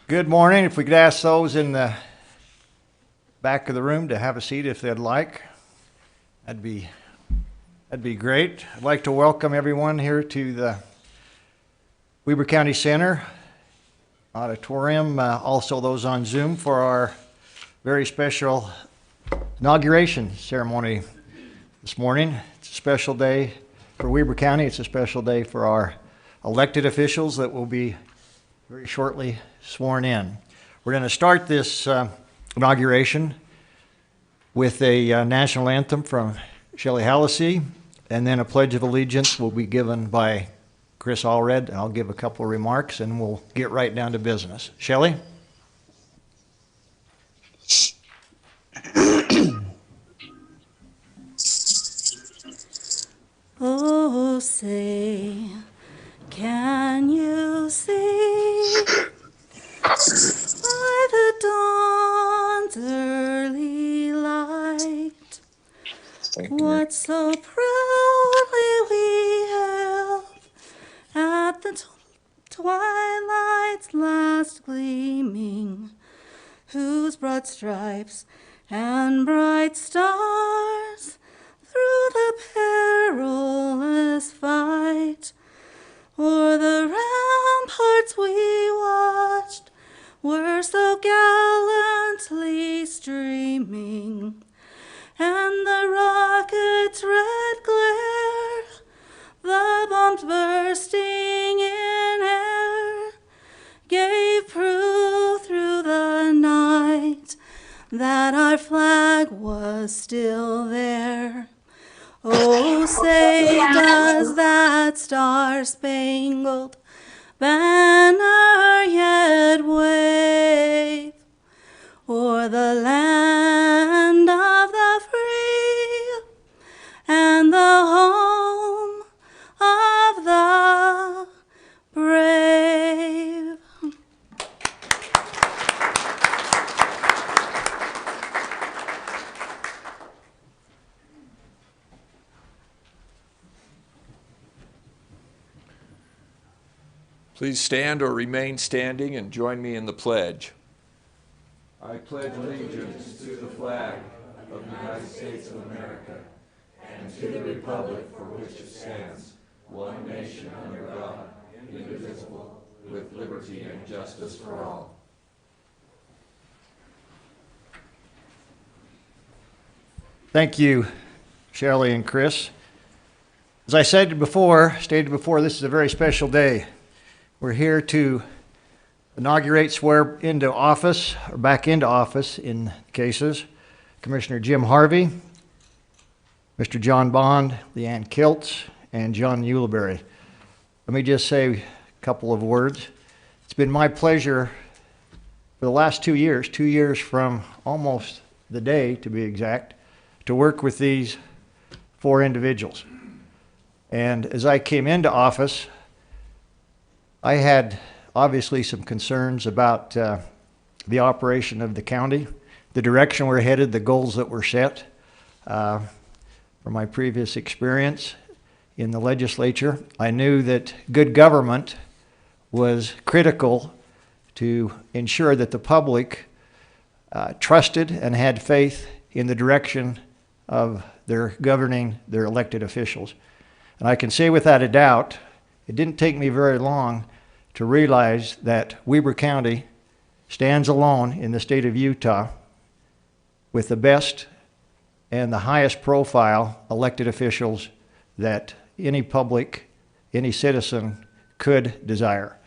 Good morning. If we could ask those in the back of the room to have a seat if they'd like, that'd be great. I'd like to welcome everyone here to the Weber County Center auditorium, also those on Zoom for our very special inauguration ceremony this morning. It's a special day for Weber County. It's a special day for our elected officials that will be very shortly sworn in. We're going to start this inauguration with a national anthem from Shelley Hallisey, and then a Pledge of Allegiance will be given by Chris Allred. I'll give a couple of remarks, and we'll get right down to business. Shelley? Oh, say, can you see by the dawn's early light what so proudly we hailed at the twilight's last gleaming, whose broad stripes and bright stars through the perilous fight o'er the ramparts we watched were so gallantly streaming, and the rocket's red glare, the bombs bursting in air, gave proof through the night that our flag was still there. Oh, say, does that star-spangled banner yet wave o'er the land of the free and the home of the brave? Please stand or remain standing and join me in the pledge. I pledge allegiance to the flag of the United States of America and to the republic for which it stands, one nation under God, indivisible, with liberty and justice for all. Thank you, Shelley and Chris. As I stated before, this is a very special day. We're here to inaugurate, swear into office, or back into office in cases, Commissioner Jim Harvey, Mr. John Bond, Leanne Kiltz, and John Ulibarri. Let me just say a couple of words. It's been my pleasure for the last 2 years from almost the day, to be exact, to work with these four individuals. And as I came into office, I had obviously some concerns about the operation of the county, the direction we're headed, the goals that were set. From my previous experience in the legislature, I knew that good government was critical to ensure that the public trusted and had faith in the direction of their governing their elected officials. And I can say without a doubt, it didn't take me very long to realize that Weber County stands alone in the state of Utah with the best and the highest profile elected officials that any public, any citizen could desire.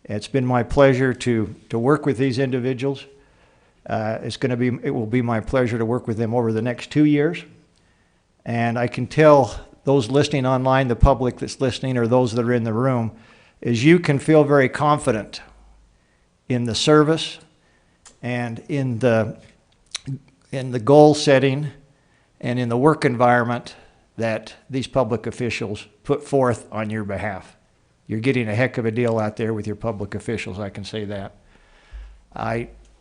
It's been my pleasure to work with these individuals. It will be my pleasure to work with them over the next 2 years. And I can tell those listening online, the public that's listening, or those that are in the room, is you can feel very confident in the service and in the goal setting and in the work environment that these public officials put forth on your behalf. You're getting a heck of a deal out there with your public officials, I can say that.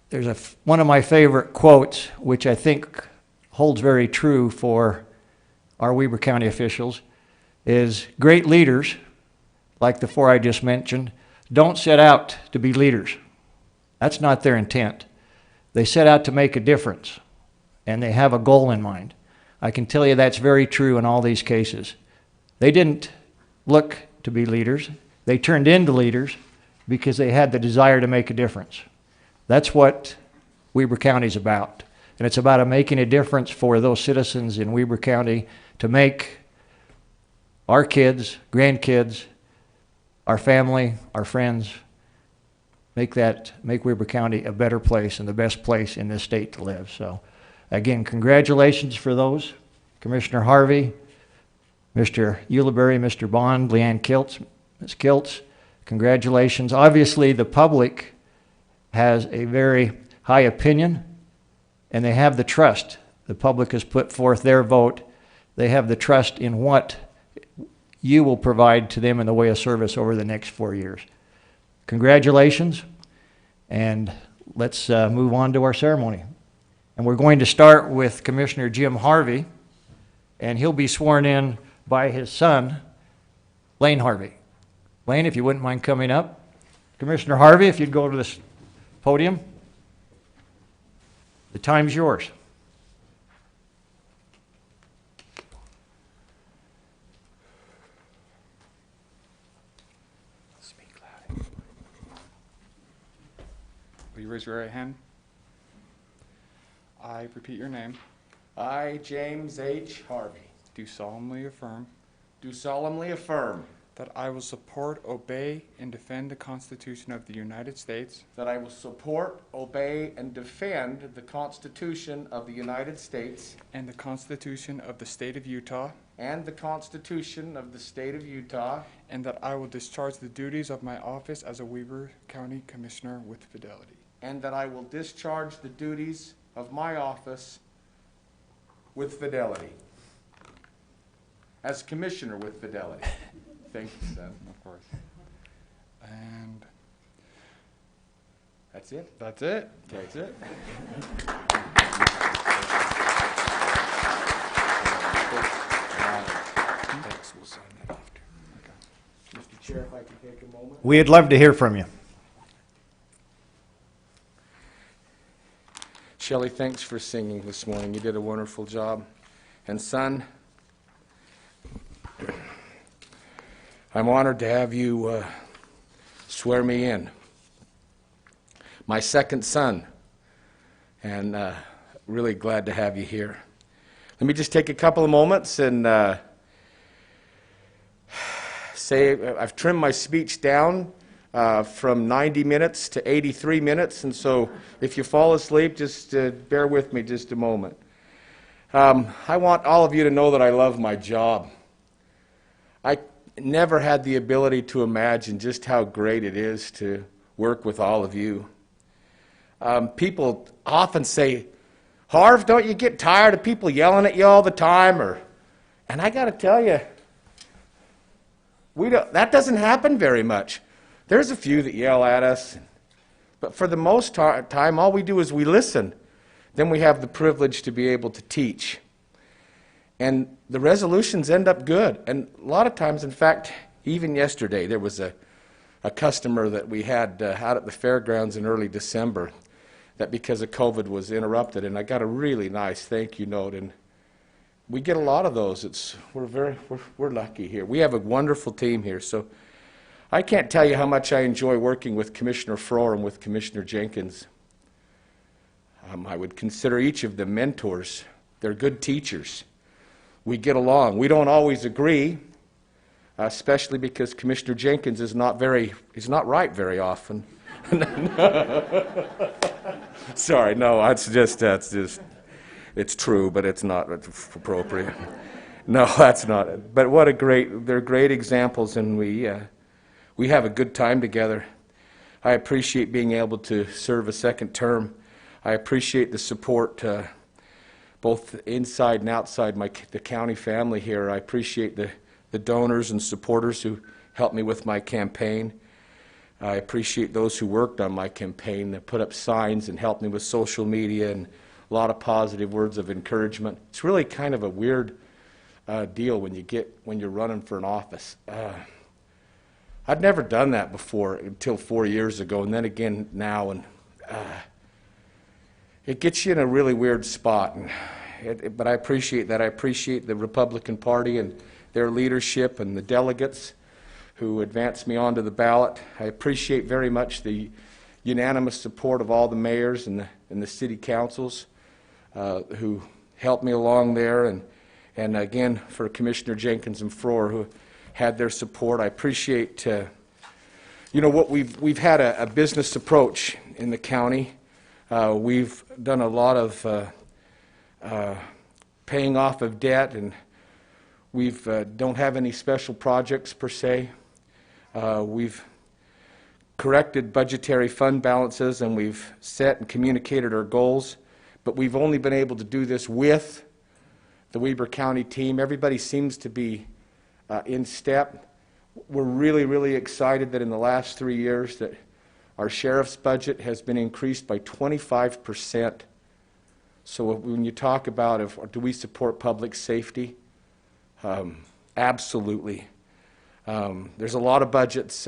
There's one of my favorite quotes, which I think holds very true for our Weber County officials, is great leaders, like the four I just mentioned, don't set out to be leaders. That's not their intent. They set out to make a difference, and they have a goal in mind. I can tell you that's very true in all these cases. They didn't look to be leaders. They turned into leaders because they had the desire to make a difference. That's what Weber County is about. And it's about making a difference for those citizens in Weber County to make our kids, grandkids, our family, our friends, make Weber County a better place and the best place in this state to live. So again, congratulations for those. Commissioner Harvey, Mr. Ulibarri, Mr. Bond, Leanne Kiltz, Ms. Kiltz, congratulations. Obviously, the public has a very high opinion, and they have the trust. The public has put forth their vote. They have the trust in what you will provide to them in the way of service over the next 4 years. Congratulations, and let's move on to our ceremony. And we're going to start with Commissioner Jim Harvey, and he'll be sworn in by his son, Lane Harvey. Lane, if you wouldn't mind coming up. Commissioner Harvey, if you'd go to this podium. The time's yours. Speak loud. Will you raise your right hand? I repeat your name. I, James H. Harvey, Do solemnly affirm do solemnly affirm that I will support, obey, and defend the Constitution of the United States that I will support, obey, and defend the Constitution of the United States and the Constitution of the State of Utah, and the Constitution of the State of Utah, and that I will discharge the duties of my office as a Weber County Commissioner with fidelity. and that I will discharge the duties of my office with fidelity. As Commissioner with fidelity. Thank you, son. Of course. And That's it? that's it. That's it. Thanks. We'll sign that after. Mr. Chair, if I could take a moment. We'd love to hear from you. Shelley, thanks for singing this morning. You did a wonderful job. And son, I'm honored to have you swear me in. My second son, and really glad to have you here. Let me just take a couple of moments and say I've trimmed my speech down from 90 minutes to 83 minutes, and so if you fall asleep, just bear with me just a moment. I want all of you to know that I love my job. I never had the ability to imagine just how great it is to work with all of you. People often say, Harv, don't you get tired of people yelling at you all the time? And I got to tell you, that doesn't happen very much. There's a few that yell at us, but for the most time, all we do is we listen. Then we have the privilege to be able to teach. And the resolutions end up good. And a lot of times, in fact, even yesterday, there was a customer that we had out at the fairgrounds in early December that because of COVID was interrupted, and I got a really nice thank you note. And we get a lot of those. We're lucky here. We have a wonderful team here. So I can't tell you how much I enjoy working with Commissioner Frohr and with Commissioner Jenkins. I would consider each of them mentors. They're good teachers. We get along. We don't always agree, especially because Commissioner Jenkins is not right very often. Sorry, no, it's true, but it's not appropriate. No, that's not it. But they're great examples, and we have a good time together. I appreciate being able to serve a second term. I appreciate the support both inside and outside the county family here. I appreciate the donors and supporters who helped me with my campaign. I appreciate those who worked on my campaign, that put up signs and helped me with social media and a lot of positive words of encouragement. It's really kind of a weird deal when you're running for an office. I'd never done that before until 4 years ago, and then again now, and it gets you in a really weird spot. But I appreciate that. I appreciate the Republican Party and their leadership and the delegates who advanced me onto the ballot. I appreciate very much the unanimous support of all the mayors and the city councils who helped me along there, and again for Commissioner Jenkins and Frohr who had their support. I appreciate what we've had a business approach in the county. We've done a lot of paying off of debt, and we've don't have any special projects per se. We've corrected budgetary fund balances, and we've set and communicated our goals, but we've only been able to do this with the Weber County team. Everybody seems to be in step. We're really, really excited that in the last 3 years that our sheriff's budget has been increased by 25%. So when you talk about do we support public safety, absolutely. There's a lot of budgets,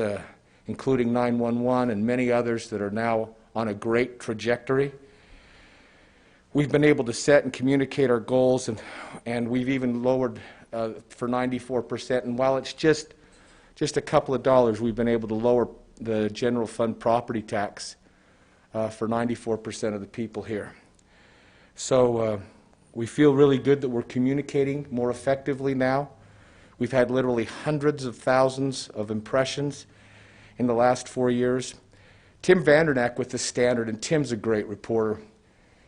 including 911 and many others, that are now on a great trajectory. We've been able to set and communicate our goals, and we've even lowered for 94%. And while it's just a couple of dollars, we've been able to lower the general fund property tax for 94% of the people here. So we feel really good that we're communicating more effectively now. We've had literally hundreds of thousands of impressions in the last 4 years. Tim Vandernack with the Standard, and Tim's a great reporter.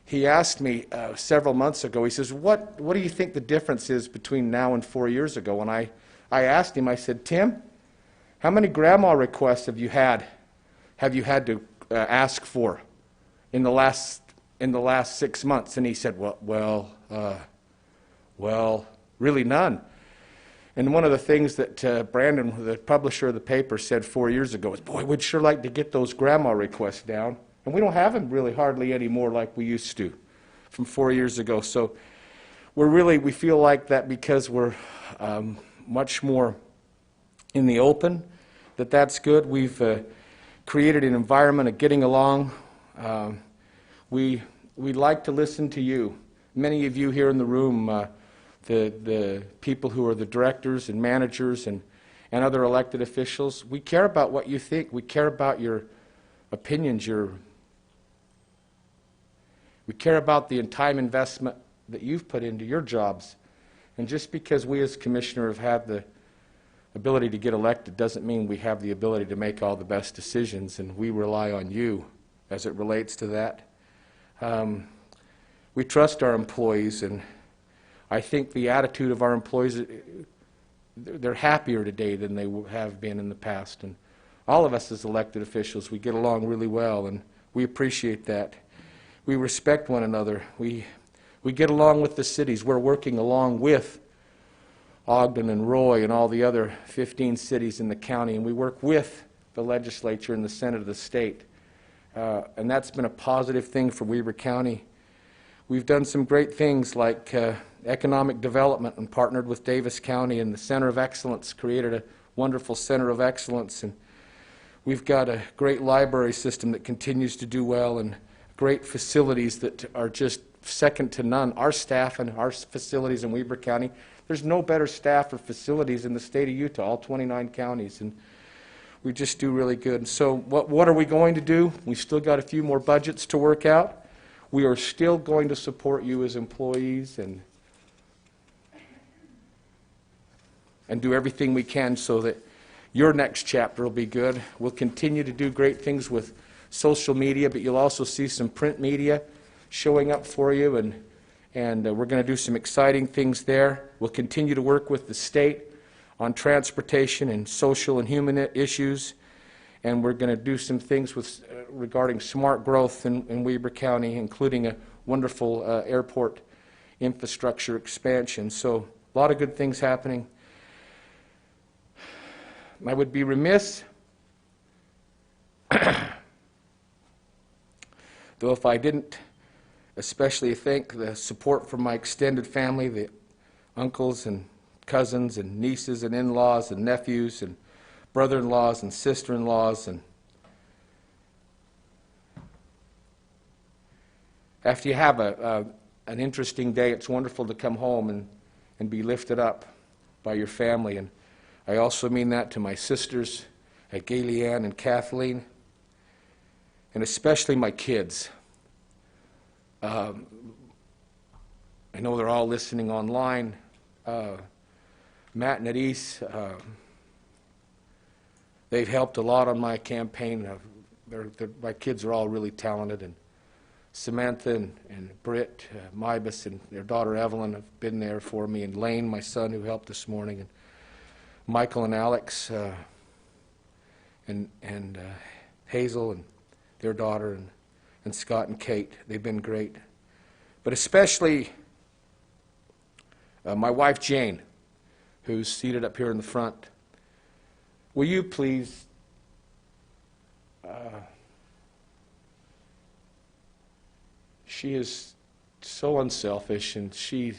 He asked me several months ago, he says, what do you think the difference is between now and 4 years ago? And I asked him, I said, Tim, how many grandma requests have you had to ask for in the last 6 months? And he said, well, really none. And one of the things that Brandon, the publisher of the paper, said 4 years ago was, boy, we'd sure like to get those grandma requests down. And we don't have them really hardly anymore like we used to from 4 years ago. So we feel like that because we're much more in the open, that's good. We've created an environment of getting along. We like to listen to you. Many of you here in the room, the people who are the directors and managers and other elected officials, we care about what you think. We care about your opinions. We care about the time investment that you've put into your jobs. And just because we as commissioner have had the ability to get elected doesn't mean we have the ability to make all the best decisions, and we rely on you as it relates to that. We trust our employees, and I think the attitude of our employees, they're happier today than they have been in the past. And all of us as elected officials, we get along really well, and we appreciate that. We respect one another. We get along with the cities. We're working along with Ogden and Roy and all the other 15 cities in the county, and we work with the legislature and the Senate of the state. And that's been a positive thing for Weber County. We've done some great things like economic development and partnered with Davis County, and the Center of Excellence created a wonderful Center of Excellence. And we've got a great library system that continues to do well, and great facilities that are just second to none. Our staff and our facilities in Weber County, there's no better staff or facilities in the state of Utah, all 29 counties, and we just do really good. And so what are we going to do? We've still got a few more budgets to work out. We are still going to support you as employees and do everything we can so that your next chapter will be good. We'll continue to do great things with social media, but you'll also see some print media showing up for you, and we're going to do some exciting things there. We'll continue to work with the state on transportation and social and human issues, and we're going to do some things with regarding smart growth in Weber County, including a wonderful airport infrastructure expansion. So a lot of good things happening. I would be remiss though if I didn't especially thank the support from my extended family, the uncles and cousins and nieces and in-laws and nephews and brother-in-laws and sister-in-laws and after you have an interesting day, it's wonderful to come home and be lifted up by your family. And I also mean that to my sisters, Gayleanne and Kathleen, and especially my kids. I know they're all listening online. Matt and Edith, they've helped a lot on my campaign. My kids are all really talented, and Samantha and Britt, Mybus, and their daughter Evelyn have been there for me, and Lane, my son, who helped this morning, and Michael and Alex, and Hazel and their daughter, and Scott and Kate. They've been great. But especially my wife Jane, who's seated up here in the front. Will you please she is so unselfish, and she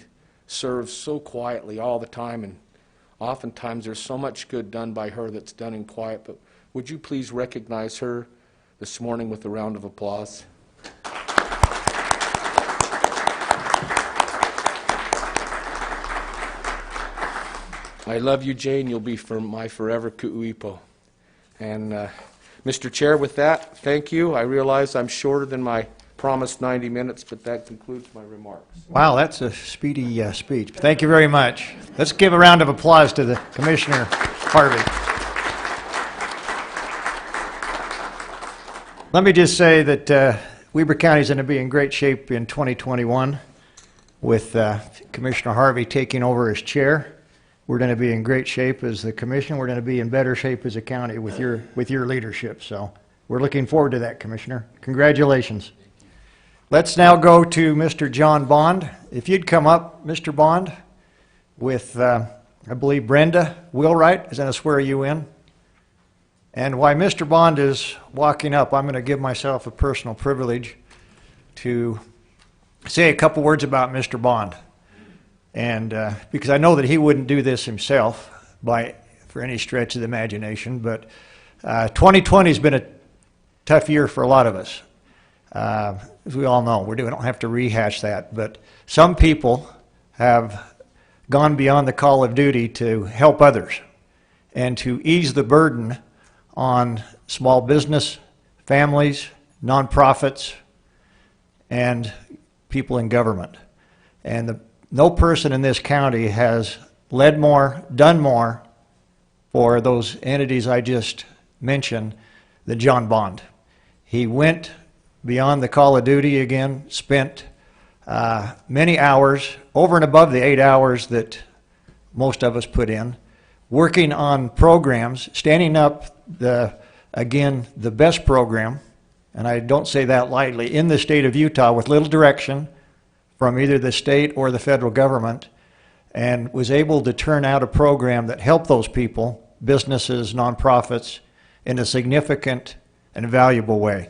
serves so quietly all the time, and oftentimes there's so much good done by her that's done in quiet. But would you please recognize her this morning with a round of applause? I love you, Jane. You'll be my forever ku'uipo. And Mr. Chair, with that, thank you. I realize I'm shorter than my promised 90 minutes, but that concludes my remarks. Wow, that's a speedy speech. Thank you very much. Let's give a round of applause to the Commissioner Harvey. Let me just say that Weber County is going to be in great shape in 2021 with Commissioner Harvey taking over as chair. We're going to be in great shape as the commission. We're going to be in better shape as a county with your leadership. So we're looking forward to that, Commissioner. Congratulations. Let's now go to Mr. John Bond. If you'd come up, Mr. Bond, with, I believe, Brenda Wheelwright is going to swear you in. And while Mr. Bond is walking up, I'm going to give myself a personal privilege to say a couple words about Mr. Bond. And because I know that he wouldn't do this himself for any stretch of the imagination, but 2020 has been a tough year for a lot of us. As we all know, we don't have to rehash that, but some people have gone beyond the call of duty to help others and to ease the burden on small business, families, nonprofits, and people in government. And no person in this county has led more, done more for those entities I just mentioned than John Bond. He went beyond the call of duty again, spent many hours, over and above the 8 hours that most of us put in, working on programs, standing up the best program, and I don't say that lightly, in the state of Utah with little direction from either the state or the federal government, and was able to turn out a program that helped those people, businesses, nonprofits, in a significant and valuable way.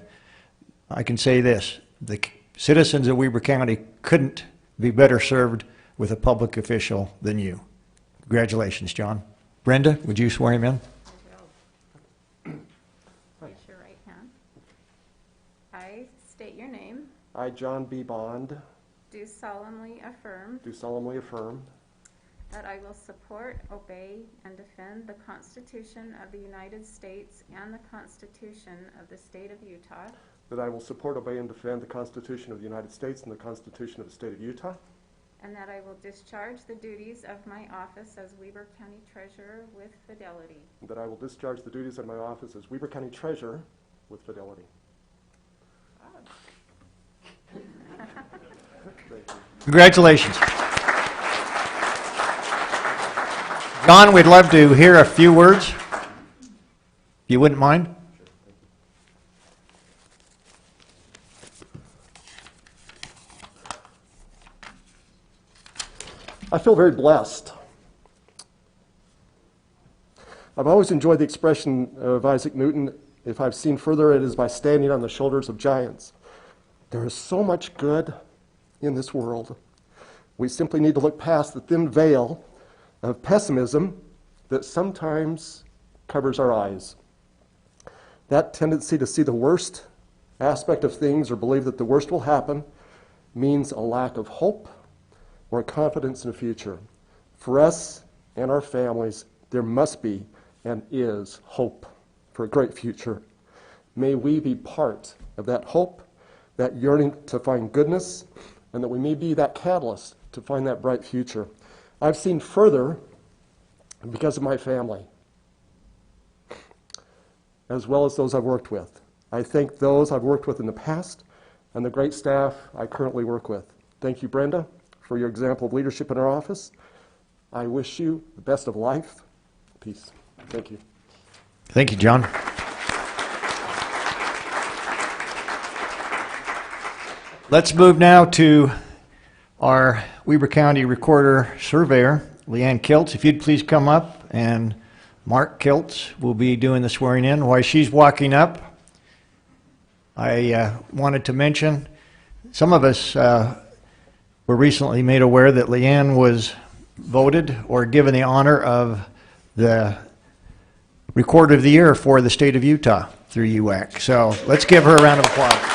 I can say this, the citizens of Weber County couldn't be better served with a public official than you. Congratulations, John. Brenda, would you swear him in? I will. Raise your right hand. I state your name. I, John B. Bond, Do solemnly affirm do solemnly affirm that I will support, obey, and defend the Constitution of the United States and the Constitution of the State of Utah, that I will support, obey, and defend the Constitution of the United States and the Constitution of the State of Utah, and that I will discharge the duties of my office as Weber County Treasurer with fidelity. and that I will discharge the duties of my office as Weber County Treasurer with fidelity. Congratulations. John, we'd love to hear a few words, if you wouldn't mind. I feel very blessed. I've always enjoyed the expression of Isaac Newton, if I've seen further, it is by standing on the shoulders of giants. There is so much good in this world. We simply need to look past the thin veil of pessimism that sometimes covers our eyes. That tendency to see the worst aspect of things or believe that the worst will happen means a lack of hope or confidence in the future. For us and our families, there must be and is hope for a great future. May we be part of that hope, that yearning to find goodness, and that we may be that catalyst to find that bright future. I've seen further because of my family, as well as those I've worked with. I thank those I've worked with in the past and the great staff I currently work with. Thank you, Brenda, for your example of leadership in our office. I wish you the best of life. Peace. Thank you. Thank you, John. Let's move now to our Weber County Recorder Surveyor, Leanne Kiltz. If you'd please come up, and Mark Kiltz will be doing the swearing in. While she's walking up, I wanted to mention, some of us were recently made aware that Leanne was voted or given the honor of the Recorder of the Year for the state of Utah through UAC. So let's give her a round of applause.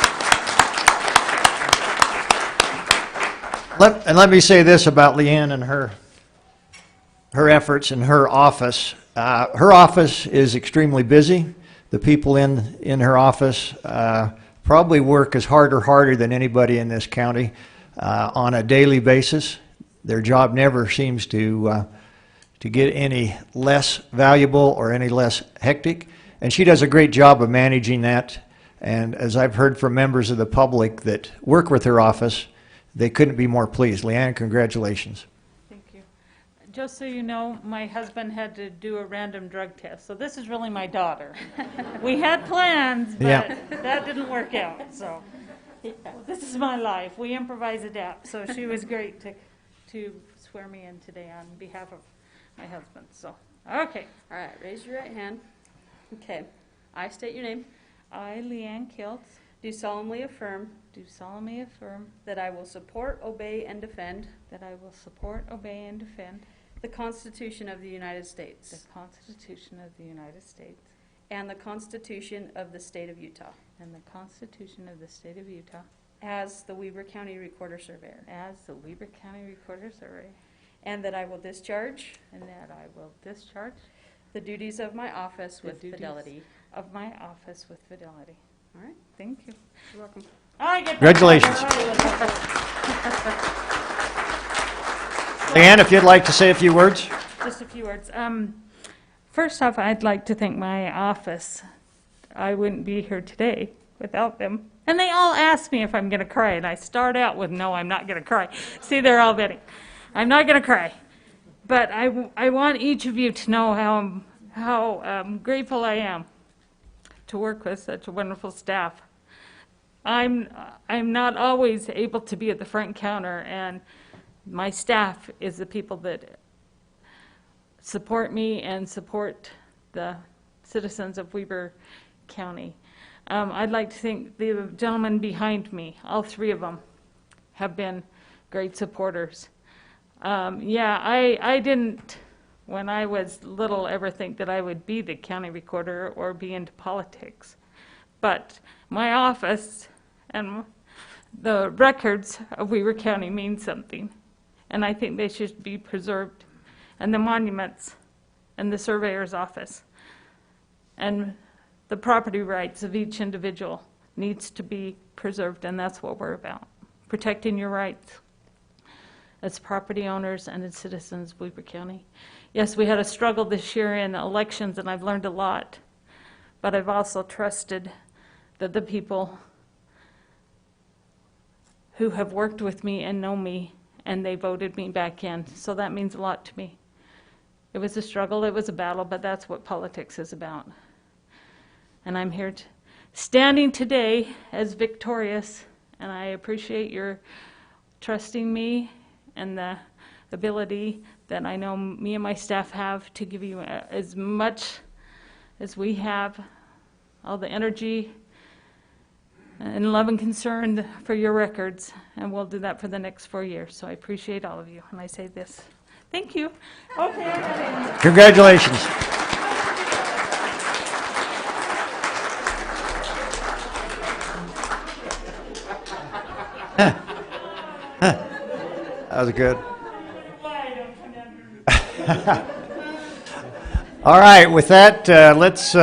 Let me say this about Leanne and her efforts in her office. Her office is extremely busy. The people in her office probably work as hard or harder than anybody in this county on a daily basis. Their job never seems to get any less valuable or any less hectic. And she does a great job of managing that. And as I've heard from members of the public that work with her office, they couldn't be more pleased. Leanne, congratulations. Thank you. Just so you know, my husband had to do a random drug test, so this is really my daughter. We had plans, but that didn't work out. So this is my life. We improvise, adapt. So she was great to swear me in today on behalf of my husband. So, okay. All right, raise your right hand. Okay. I state your name. I, Leanne Kiltz, Do solemnly affirm do solemnly affirm that I will support, obey, and defend that I will support, obey, and defend the Constitution of the United the States Constitution of the United States and the Constitution of the State of Utah and the Constitution of the State of Utah as the Weber County Recorder Surveyor, as the Weber County Recorder Surveyor, and that I will discharge and that I will discharge the duties of my office the with duties fidelity. of my office with fidelity. All right. Thank you. You're welcome. Congratulations. Leanne, if you'd like to say a few words. Just a few words. First off, I'd like to thank my office. I wouldn't be here today without them. And they all ask me if I'm going to cry, and I start out with, no, I'm not going to cry. See, they're all betting. I'm not going to cry. But I want each of you to know how grateful I am to work with such a wonderful staff. I'm not always able to be at the front counter, and my staff is the people that support me and support the citizens of Weber County. I'd like to thank the gentlemen behind me. All three of them have been great supporters. I didn't, when I was little, ever think that I would be the county recorder or be into politics. But my office and the records of Weber County mean something, and I think they should be preserved, and the monuments and the surveyor's office and the property rights of each individual needs to be preserved, and that's what we're about, protecting your rights as property owners and as citizens of Weber County. Yes, we had a struggle this year in elections, and I've learned a lot, but I've also trusted that the people who have worked with me and know me, and they voted me back in, so that means a lot to me. It was a struggle, it was a battle, but that's what politics is about. And I'm here standing today as victorious, and I appreciate your trusting me and the ability that I know me and my staff have to give you as much as we have, all the energy and love and concern for your records, and we'll do that for the next 4 years. So I appreciate all of you, and I say this. Thank you. Okay. Congratulations. was good. All right, with that, let's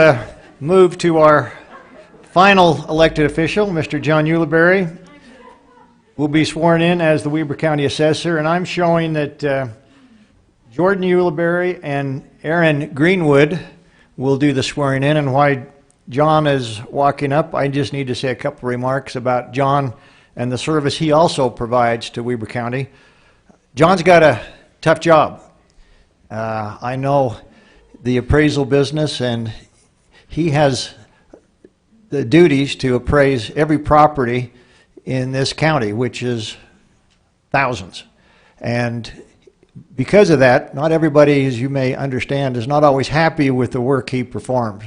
move to our final elected official, Mr. John Ulibarri. Will be sworn in as the Weber County Assessor, and I'm showing that Jordan Ulibarri and Aaron Greenwood will do the swearing in. And while John is walking up, I just need to say a couple remarks about John and the service he also provides to Weber County. John's got a tough job. I know the appraisal business, and he has the duties to appraise every property in this county, which is thousands. And because of that, not everybody, as you may understand, is not always happy with the work he performs.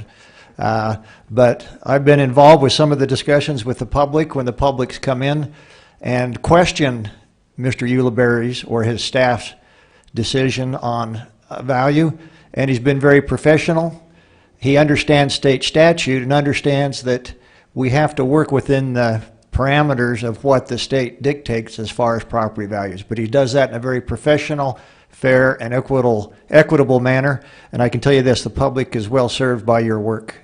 But I've been involved with some of the discussions with the public when the public's come in and question Mr. Ulibarri's or his staff's decision on value, and he's been very professional. He understands state statute and understands that we have to work within the parameters of what the state dictates as far as property values. But he does that in a very professional, fair, and equitable manner. And I can tell you this, the public is well served by your work,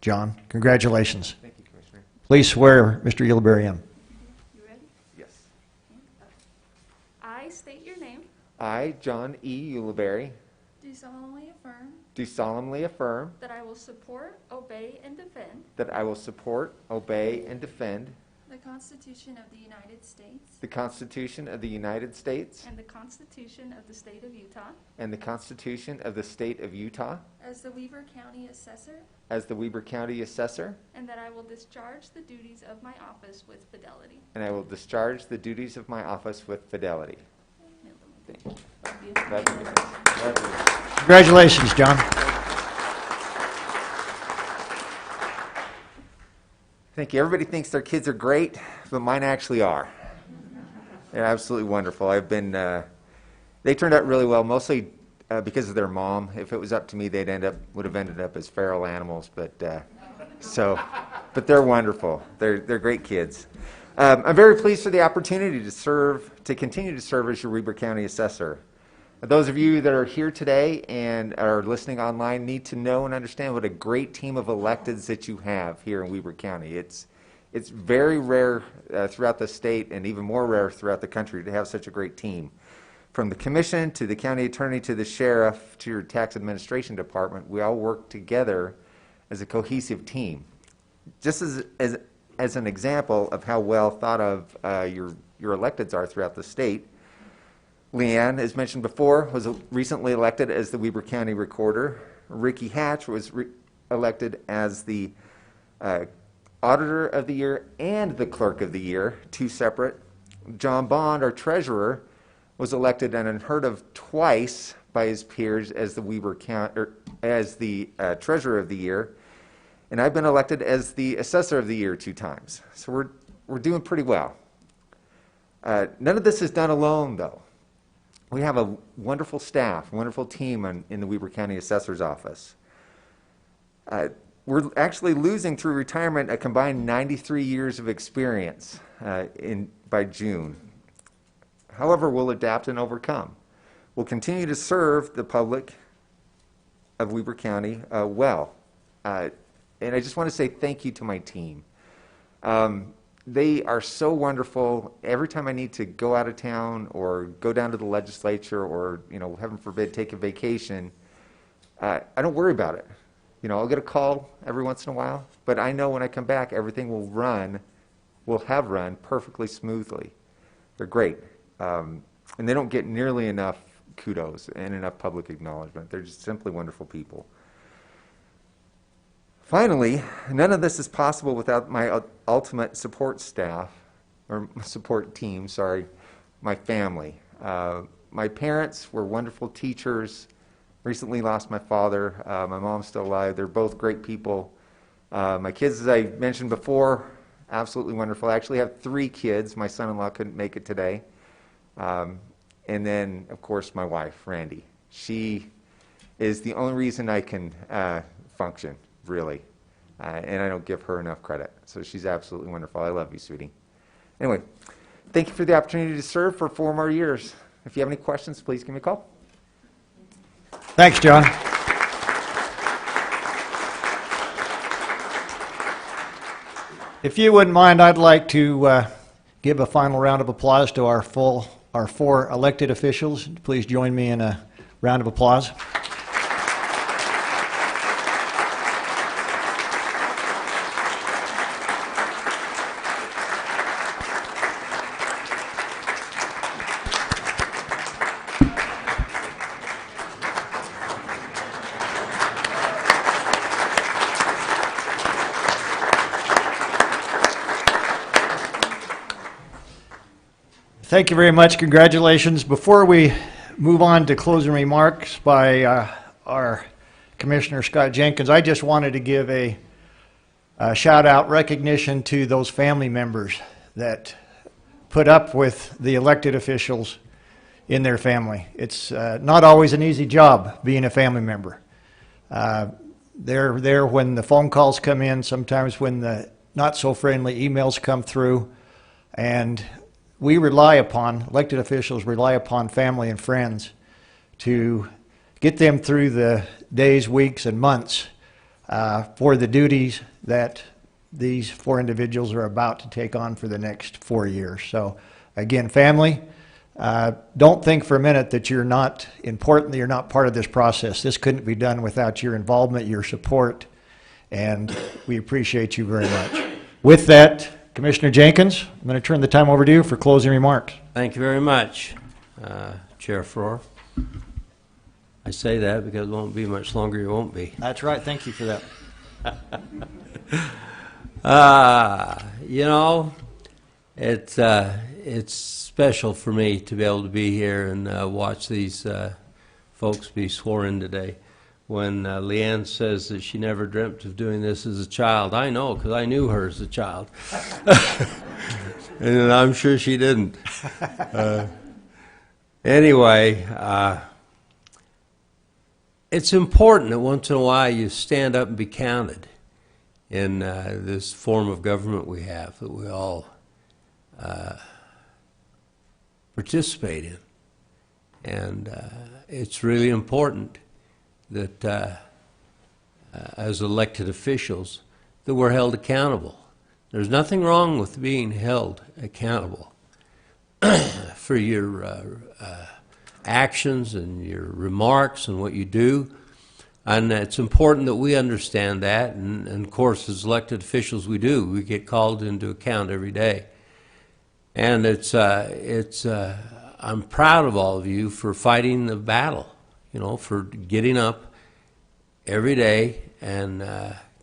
John. Congratulations. Thank you, Commissioner. Please swear Mr. Ulibarri in. You ready? Yes. I state your name. I, John E. Ulibarri, Do solemnly affirm do solemnly affirm that I will support, obey, and defend that I will support, obey, and defend the Constitution of the United States the Constitution of the United States and the Constitution of the State of Utah and the Constitution of the State of Utah as the Weber County Assessor, as the Weber County Assessor, and that I will discharge the duties of my office with fidelity. and I will discharge the duties of my office with fidelity. Thank you. Love you. Congratulations. Congratulations, John. Thank you. Everybody thinks their kids are great, but mine actually are. They're absolutely wonderful. They turned out really well, mostly because of their mom. If it was up to me, would have ended up as feral animals. But they're wonderful. They're great kids. I'm very pleased for the opportunity to continue to serve as your Weber County Assessor. Those of you that are here today and are listening online need to know and understand what a great team of electeds that you have here in Weber County. It's very rare throughout the state, and even more rare throughout the country, to have such a great team. From the commission to the county attorney to the sheriff to your tax administration department, we all work together as a cohesive team. Just as an example of how well thought of your electeds are throughout the state, Leanne, as mentioned before, was recently elected as the Weber County Recorder. Ricky Hatch was elected as the Auditor of the Year and the Clerk of the Year, two separate. John Bond, our Treasurer, was elected and unheard of twice by his peers as the Treasurer of the Year, and I've been elected as the Assessor of the Year 2 times. So we're doing pretty well. None of this is done alone, though. We have a wonderful staff, wonderful team in the Weber County Assessor's Office. We're actually losing through retirement a combined 93 years of experience by June. However, we'll adapt and overcome. We'll continue to serve the public of Weber County well. And I just want to say thank you to my team. They are so wonderful. Every time I need to go out of town or go down to the legislature or, heaven forbid, take a vacation, I don't worry about it. I'll get a call every once in a while, but I know when I come back, everything will have run perfectly smoothly. They're great. And they don't get nearly enough kudos and enough public acknowledgement. They're just simply wonderful people. Finally, none of this is possible without my ultimate support staff, or support team, my family. My parents were wonderful teachers. Recently lost my father. My mom's still alive. They're both great people. My kids, as I mentioned before, absolutely wonderful. I actually have 3 kids. My son-in-law couldn't make it today. And then, of course, my wife, Randy. She is the only reason I can function, really. And I don't give her enough credit. So she's absolutely wonderful. I love you, sweetie. Anyway, thank you for the opportunity to serve for 4 more years. If you have any questions, please give me a call. Thanks, John. If you wouldn't mind, I'd like to give a final round of applause to our 4 elected officials. Please join me in a round of applause. Thank you very much. Congratulations. Before we move on to closing remarks by our Commissioner Scott Jenkins, I just wanted to give a shout out recognition to those family members that put up with the elected officials in their family. It's not always an easy job being a family member. They're there when the phone calls come in, sometimes when the not so friendly emails come through, and we rely upon, elected officials rely upon family and friends to get them through the days, weeks, and months for the duties that these 4 individuals are about to take on for the next 4 years. So again, family, don't think for a minute that you're not important, that you're not part of this process. This couldn't be done without your involvement, your support, and we appreciate you very much. With that, Commissioner Jenkins, I'm going to turn the time over to you for closing remarks. Thank you very much, Chair Faure. I say that because it won't be much longer, you won't be. That's right. Thank you for that. You know, it's special for me to be able to be here and watch these folks be sworn in today. When Leanne says that she never dreamt of doing this as a child, I know because I knew her as a child. And I'm sure she didn't. Anyway, it's important that once in a while you stand up and be counted in this form of government we have, that we all participate in. And it's really important that as elected officials, that we're held accountable. There's nothing wrong with being held accountable for your actions and your remarks and what you do. And it's important that we understand that. And of course, as elected officials, we do. We get called into account every day. And I'm proud of all of you for fighting the battle, you know, for getting up every day and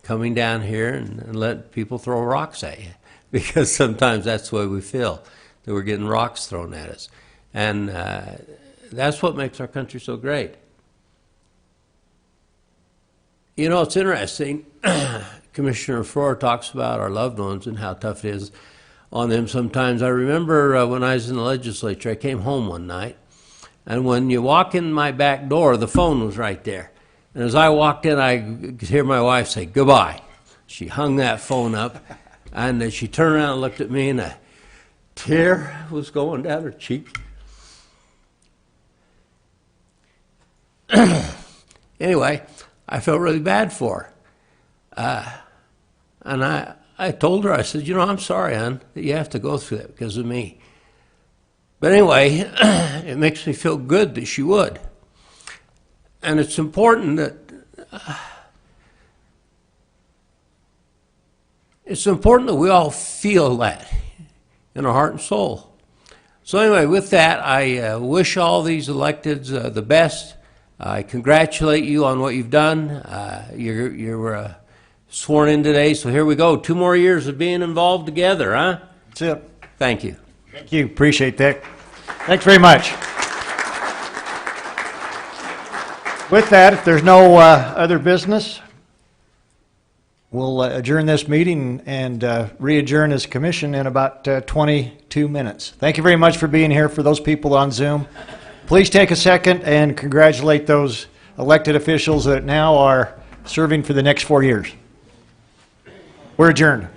coming down here and let people throw rocks at you, because sometimes that's the way we feel, that we're getting rocks thrown at us. And that's what makes our country so great. You know, it's interesting. Commissioner Faure talks about our loved ones and how tough it is on them sometimes. I remember when I was in the legislature, I came home one night, and when you walk in my back door, the phone was right there. And as I walked in, I could hear my wife say, "Goodbye." She hung that phone up, and she turned around and looked at me, and a tear was going down her cheek. Anyway, I felt really bad for her. And I told her, I said, you know, I'm sorry, hon, that you have to go through that because of me. But anyway, it makes me feel good that she would. And it's important that we all feel that in our heart and soul. So anyway, with that, I wish all these electeds the best. I congratulate you on what you've done. You're sworn in today, so here we go. 2 more years of being involved together, huh? That's it. Thank you. Thank you. Appreciate that. Thanks very much. With that, if there's no other business, we'll adjourn this meeting and re-adjourn as commission in about 22 minutes. Thank you very much for being here. For those people on Zoom, please take a second and congratulate those elected officials that now are serving for the next 4 years. We're adjourned.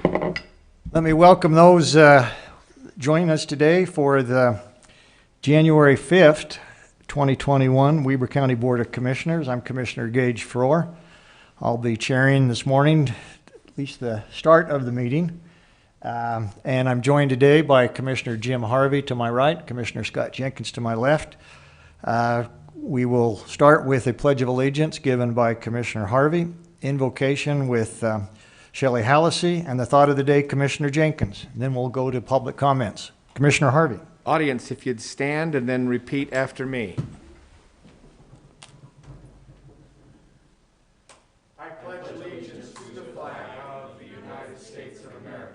Let me welcome those joining us today for the January 5th, 2021 Weber County Board of Commissioners. I'm Commissioner Gage Frohr. I'll be chairing this morning, at least the start of the meeting. And I'm joined today by Commissioner Jim Harvey to my right, Commissioner Scott Jenkins to my left. We will start with a Pledge of Allegiance given by Commissioner Harvey, invocation with Shelley Hallisey, and the thought of the day, Commissioner Jenkins. And then we'll go to public comments. Commissioner Harvey. Audience, if you'd stand and then repeat after me. I pledge allegiance to the flag of the United States of America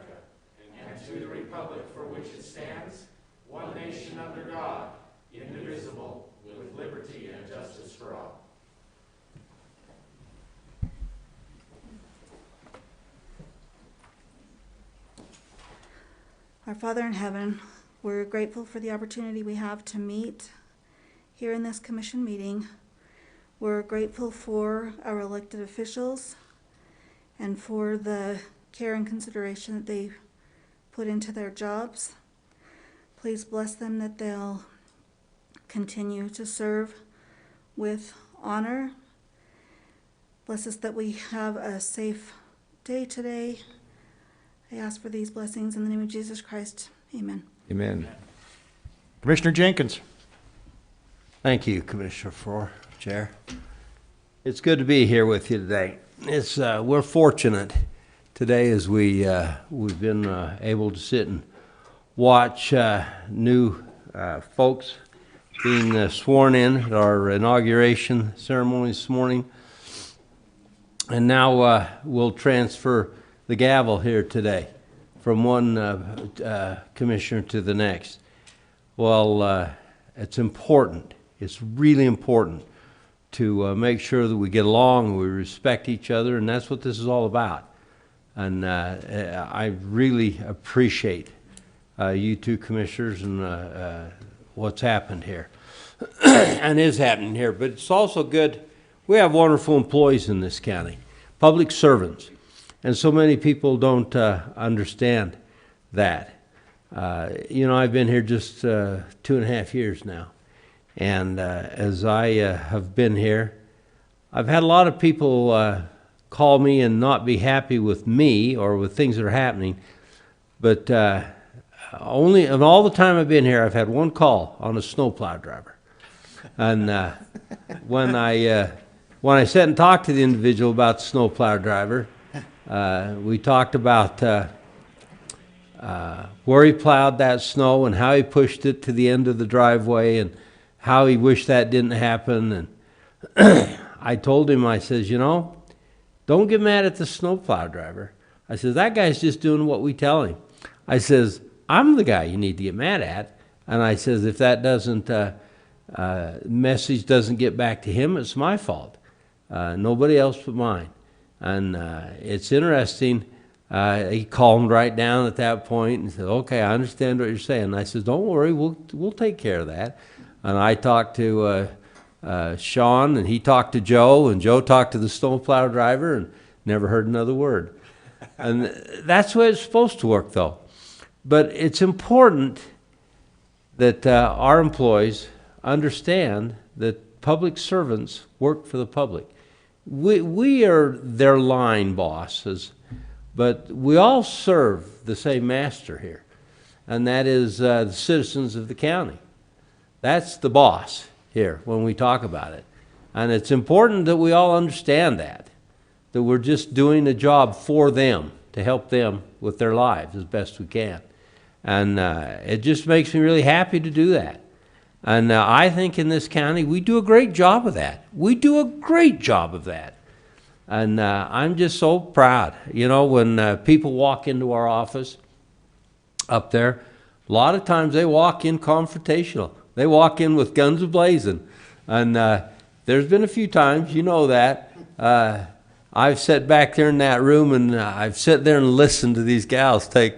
and to the republic for which it stands, one nation under God, indivisible, with liberty and justice for all. Our Father in heaven, we're grateful for the opportunity we have to meet here in this commission meeting. We're grateful for our elected officials and for the care and consideration that they put into their jobs. Please bless them that they'll continue to serve with honor. Bless us that we have a safe day today. I ask for these blessings in the name of Jesus Christ. Amen. Amen. Commissioner Jenkins. Thank you, Commissioner Frohr, Chair. It's good to be here with you today. We're fortunate today as we've been able to sit and watch new folks being sworn in at our inauguration ceremony this morning. And now we'll transfer the gavel here today from one commissioner to the next. Well, it's important. It's really important to make sure that we get along, we respect each other, and that's what this is all about. And I really appreciate you two commissioners and what's happened here and is happening here. But it's also good, we have wonderful employees in this county, public servants. And so many people don't understand that. I've been here just 2.5 years now. And as I have been here, I've had a lot of people call me and not be happy with me or with things that are happening. But only of all the time I've been here, I've had one call on a snowplow driver. And when I sat and talked to the individual about the snowplow driver, we talked about where he plowed that snow and how he pushed it to the end of the driveway and how he wished that didn't happen. And I told him, I says, don't get mad at the snowplow driver. I says, that guy's just doing what we tell him. I says, I'm the guy you need to get mad at. And I says, if that message doesn't get back to him, it's my fault. Nobody else but mine. And it's interesting, he calmed right down at that point and said, okay, I understand what you're saying. And I said, don't worry, we'll take care of that. And I talked to Sean, and he talked to Joe, and Joe talked to the snowplow driver, and never heard another word. And that's the way it's supposed to work, though. But it's important that our employees understand that public servants work for the public. We are their line bosses, but we all serve the same master here, and that is the citizens of the county. That's the boss here when we talk about it. And it's important that we all understand that we're just doing a job for them, to help them with their lives as best we can. And it just makes me really happy to do that. And I think in this county, we do a great job of that. We do a great job of that. And I'm just so proud. When people walk into our office up there, a lot of times they walk in confrontational. They walk in with guns a-blazing. And there's been a few times, that, I've sat back there in that room and I've sat there and listened to these gals talk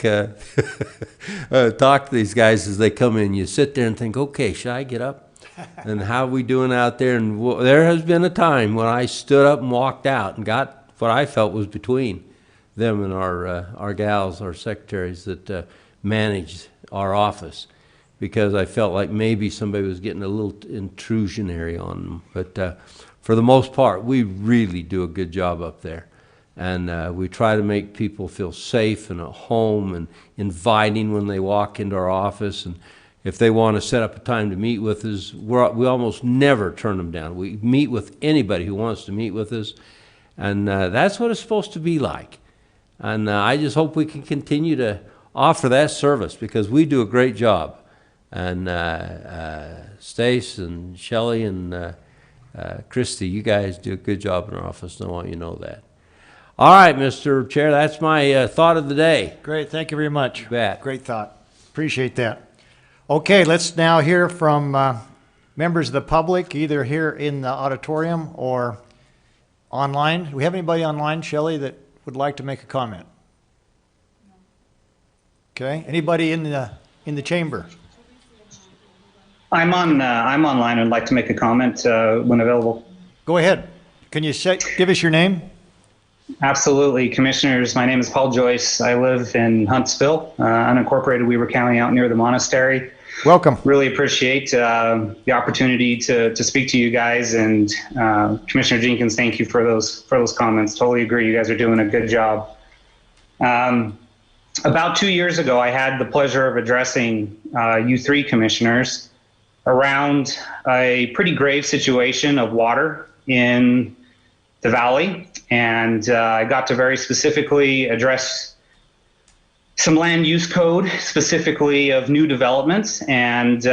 to these guys as they come in. You sit there and think, okay, should I get up? And how are we doing out there? And there has been a time when I stood up and walked out and got what I felt was between them and our gals, our secretaries that manage our office, because I felt like maybe somebody was getting a little intrusionary on them. But for the most part, we really do a good job up there. And we try to make people feel safe and at home and inviting when they walk into our office. And if they want to set up a time to meet with us, we almost never turn them down. We meet with anybody who wants to meet with us. And that's what it's supposed to be like. And I just hope we can continue to offer that service, because we do a great job. And Stace and Shelley and Christy, you guys do a good job in our office, and I want you to know that. All right, Mr. Chair, that's my thought of the day. Great, thank you very much. You bet. Great thought. Appreciate that. Okay, let's now hear from members of the public, either here in the auditorium or online. Do we have anybody online, Shelley, that would like to make a comment? Okay, anybody in the chamber? I'm online and would like to make a comment when available. Go ahead. Can you give us your name? Absolutely, Commissioners. My name is Paul Joyce. I live in Huntsville, unincorporated Weaver County, out near the monastery. Welcome. Really appreciate the opportunity to speak to you guys, and Commissioner Jenkins, thank you for those comments. Totally agree. You guys are doing a good job. About 2 years ago, I had the pleasure of addressing you three commissioners around a pretty grave situation of water in the valley, and I got to very specifically address some land use code, specifically of new developments, and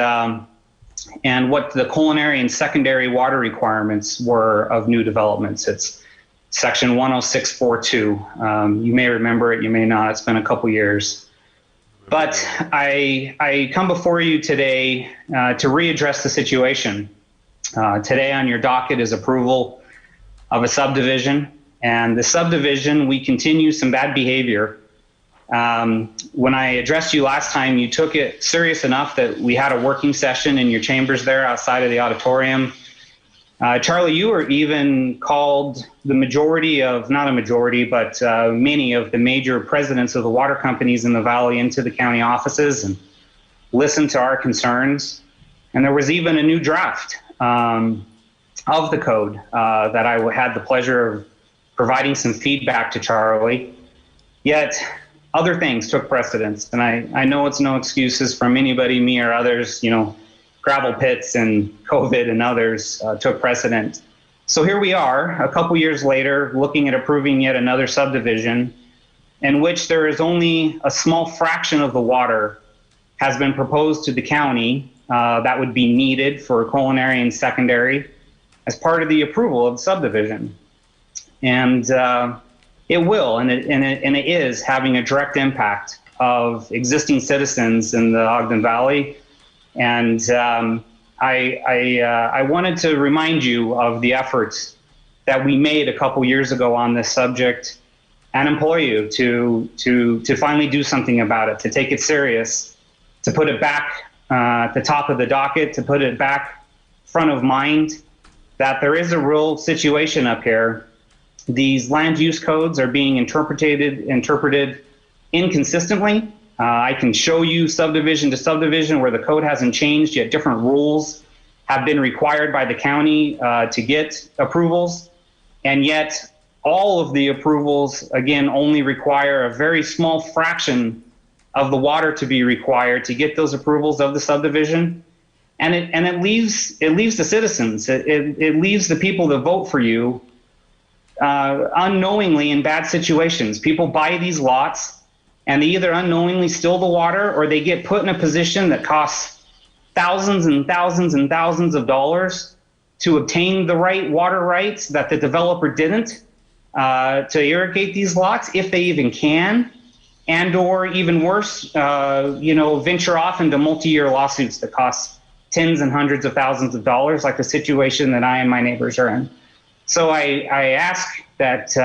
what the culinary and secondary water requirements were of new developments. It's Section 10642. You may remember it, you may not. It's been a couple years. But I come before you today to readdress the situation. Today on your docket is approval of a subdivision. And the subdivision, we continue some bad behavior. When I addressed you last time, you took it serious enough that we had a working session in your chambers there outside of the auditorium. Charlie, you were even called the majority of, not a majority, but many of the major presidents of the water companies in the valley into the county offices and listened to our concerns. And there was even a new draft of the code that I had the pleasure of providing some feedback to Charlie. Yet other things took precedence. And I know it's no excuses from anybody, me or others, you know, gravel pits and COVID and others took precedent. So here we are, a couple years later, looking at approving yet another subdivision in which there is only a small fraction of the water has been proposed to the county that would be needed for culinary and secondary as part of the approval of the subdivision. And it will, and it is having a direct impact of existing citizens in the Ogden Valley. And I wanted to remind you of the efforts that we made a couple years ago on this subject, and implore you to finally do something about it, to take it serious, to put it back at the top of the docket, to put it back front of mind, that there is a real situation up here. These land use codes are being interpreted inconsistently. I can show you subdivision to subdivision where the code hasn't changed, yet different rules have been required by the county to get approvals. And yet all of the approvals, again, only require a very small fraction of the water to be required to get those approvals of the subdivision. And it leaves the citizens, it leaves the people that vote for you unknowingly in bad situations. People buy these lots and they either unknowingly steal the water, or they get put in a position that costs thousands and thousands and thousands of dollars to obtain the right water rights that the developer didn't to irrigate these lots, if they even can, and or even worse, venture off into multi-year lawsuits that cost tens and hundreds of thousands of dollars, like the situation that I and my neighbors are in. So I ask that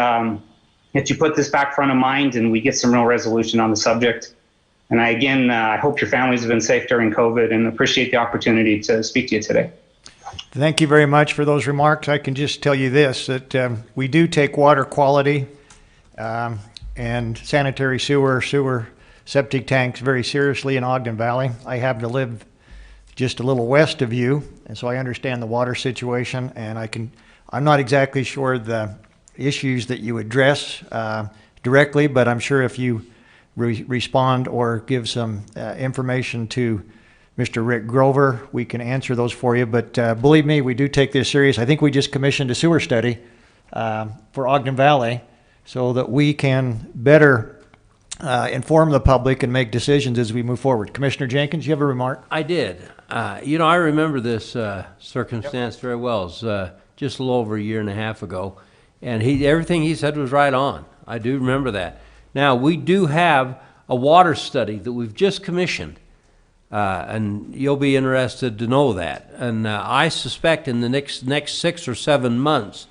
you put this back front of mind and we get some real resolution on the subject. And I hope your families have been safe during COVID, and appreciate the opportunity to speak to you today. Thank you very much for those remarks. I can just tell you this, that we do take water quality and sanitary sewer, septic tanks very seriously in Ogden Valley. I happen to live just a little west of you, and so I understand the water situation, and I'm not exactly sure the issues that you address directly, but I'm sure if you respond or give some information to Mr. Rick Grover, we can answer those for you. But believe me, we do take this serious. I think we just commissioned a sewer study for Ogden Valley so that we can better inform the public and make decisions as we move forward. Commissioner Jenkins, you have a remark? I did. I remember this circumstance very well. It was just a little over a year and a half ago, and everything he said was right on. I do remember that. Now, we do have a water study that we've just commissioned, and you'll be interested to know that. And I suspect in the next 6 or 7 months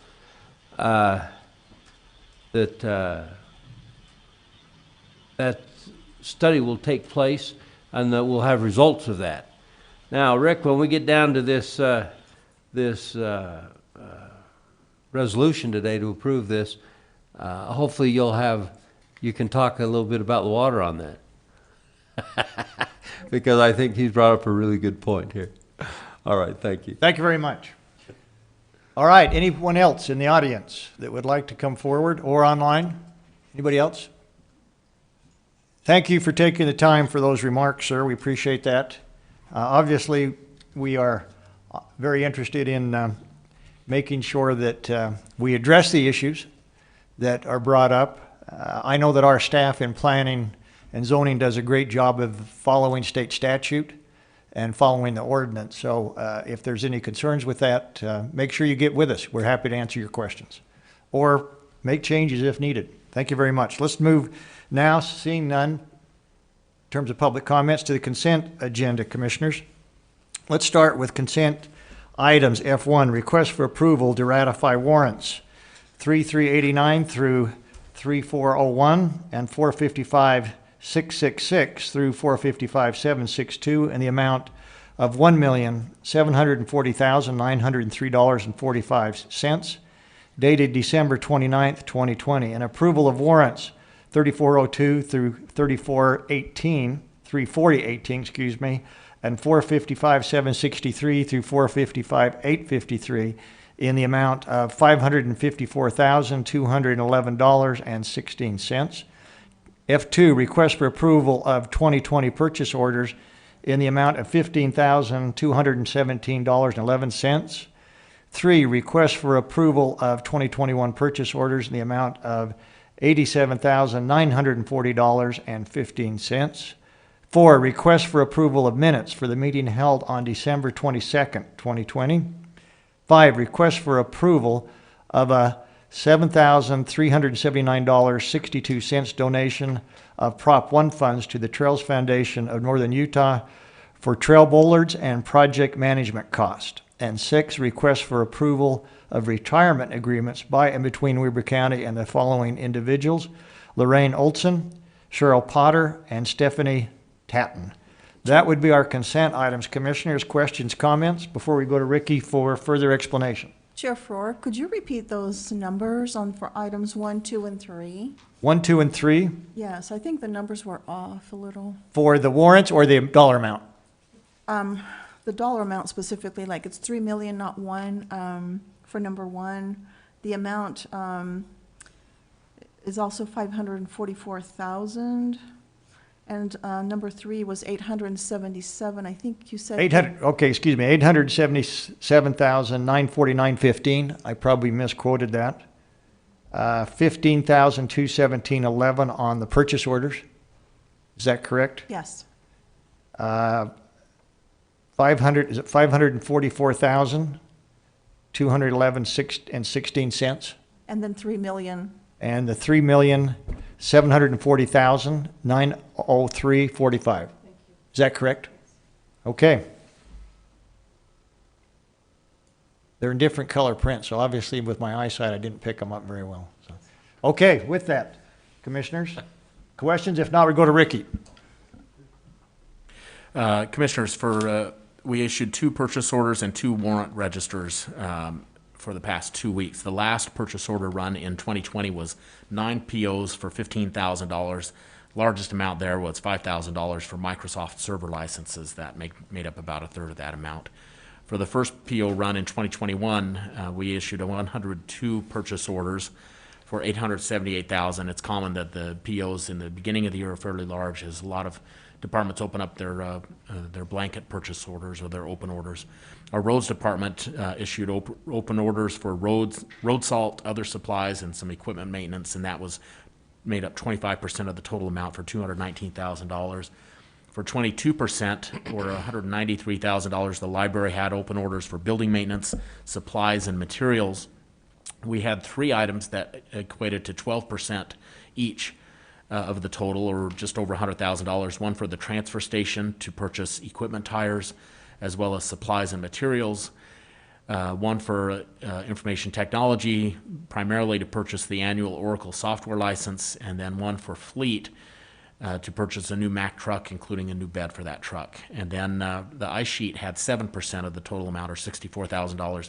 that study will take place, and that we'll have results of that. Now, Rick, when we get down to this resolution today to approve this, hopefully you can talk a little bit about the water on that. Because I think he's brought up a really good point here. All right, thank you. Thank you very much. All right, anyone else in the audience that would like to come forward or online? Anybody else? Thank you for taking the time for those remarks, sir. We appreciate that. Obviously, we are very interested in making sure that we address the issues that are brought up. I know that our staff in planning and zoning does a great job of following state statute and following the ordinance. So if there's any concerns with that, make sure you get with us. We're happy to answer your questions or make changes if needed. Thank you very much. Let's move now, seeing none, in terms of public comments, to the consent agenda, commissioners. Let's start with consent items. F1, request for approval to ratify warrants 3389 through 3401 and 455,666 through 455,762 in the amount of $1,740,903.45, dated December 29th, 2020, and approval of warrants 3402 through 34018, and 455,763 through 455,853 in the amount of $554,211.16. F2, request for approval of 2020 purchase orders in the amount of $15,217.11. 3, request for approval of 2021 purchase orders in the amount of $87,940.15. 4, request for approval of minutes for the meeting held on December 22nd, 2020. 5, request for approval of a $7,379.62 donation of Prop 1 funds to the Trails Foundation of Northern Utah for trail bollards and project management cost. And 6, request for approval of retirement agreements by and between Weber County and the following individuals: Lorraine Olson, Cheryl Potter, and Stephanie Tatton. That would be our consent items. Commissioners, questions, comments before we go to Ricky for further explanation? Chair Faure, could you repeat those numbers for items 1, 2, and 3? 1, 2, and 3 Yes, I think the numbers were off a little. for the warrants or the dollar amount? The dollar amount specifically, like it's 3 million, not 1, for number 1. The amount is also 544,000. And number 3 was 877. I think you said 800. Okay, excuse me. 877,949.15. I probably misquoted that. 15,217.11 on the purchase orders. Is that correct? Yes. 500. Is it 544,211.16? And then 3 million. And the 3,740,903.45. Is that correct? Okay. They're in different color prints, so obviously with my eyesight, I didn't pick them up very well. So. Okay, with that, commissioners, questions? If not, we go to Ricky. Commissioners, we issued 2 purchase orders and 2 warrant registers for the past 2 weeks. The last purchase order run in 2020 was 9 POs for $15,000. Largest amount there was $5,000 for Microsoft server licenses. That made up about a third of that amount. For the first PO run in 2021, we issued 102 purchase orders for $878,000. It's common that the POs in the beginning of the year are fairly large, as a lot of departments open up their blanket purchase orders or their open orders. Our roads department issued open orders for road salt, other supplies, and some equipment maintenance, and that was made up 25% of the total amount for $219,000. For 22%, or $193,000, the library had open orders for building maintenance, supplies, and materials. We had 3 items that equated to 12% each of the total, or just over $100,000. One for the transfer station to purchase equipment tires, as well as supplies and materials. One for information technology, primarily to purchase the annual Oracle software license, and then one for fleet to purchase a new Mack truck, including a new bed for that truck. And then the ice sheet had 7% of the total amount, or $64,000,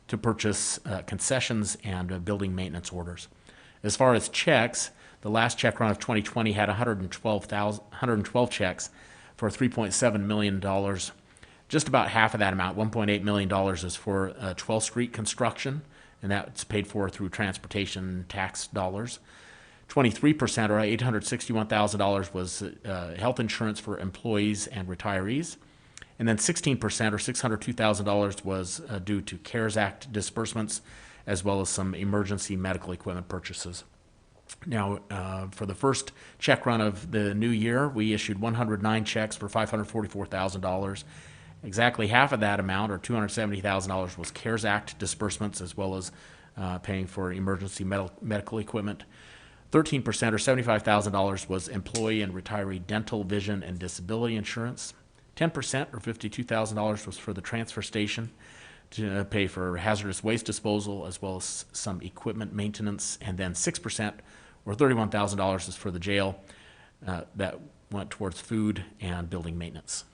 to purchase concessions and building maintenance orders. As far as checks, the last check run of 2020 had 112 checks for $3.7 million. Just about half of that amount, $1.8 million, is for 12th Street construction, and that's paid for through transportation tax dollars. 23%, or $861,000, was health insurance for employees and retirees. And then 16%, or $602,000, was due to CARES Act disbursements, as well as some emergency medical equipment purchases. Now, for the first check run of the new year, we issued 109 checks for $544,000. Exactly half of that amount, or $270,000, was CARES Act disbursements, as well as paying for emergency medical equipment. 13%, or $75,000, was employee and retiree dental, vision, and disability insurance. 10%, or $52,000, was for the transfer station to pay for hazardous waste disposal, as well as some equipment maintenance. And then 6%, or $31,000, is for the jail. That went towards food and building maintenance.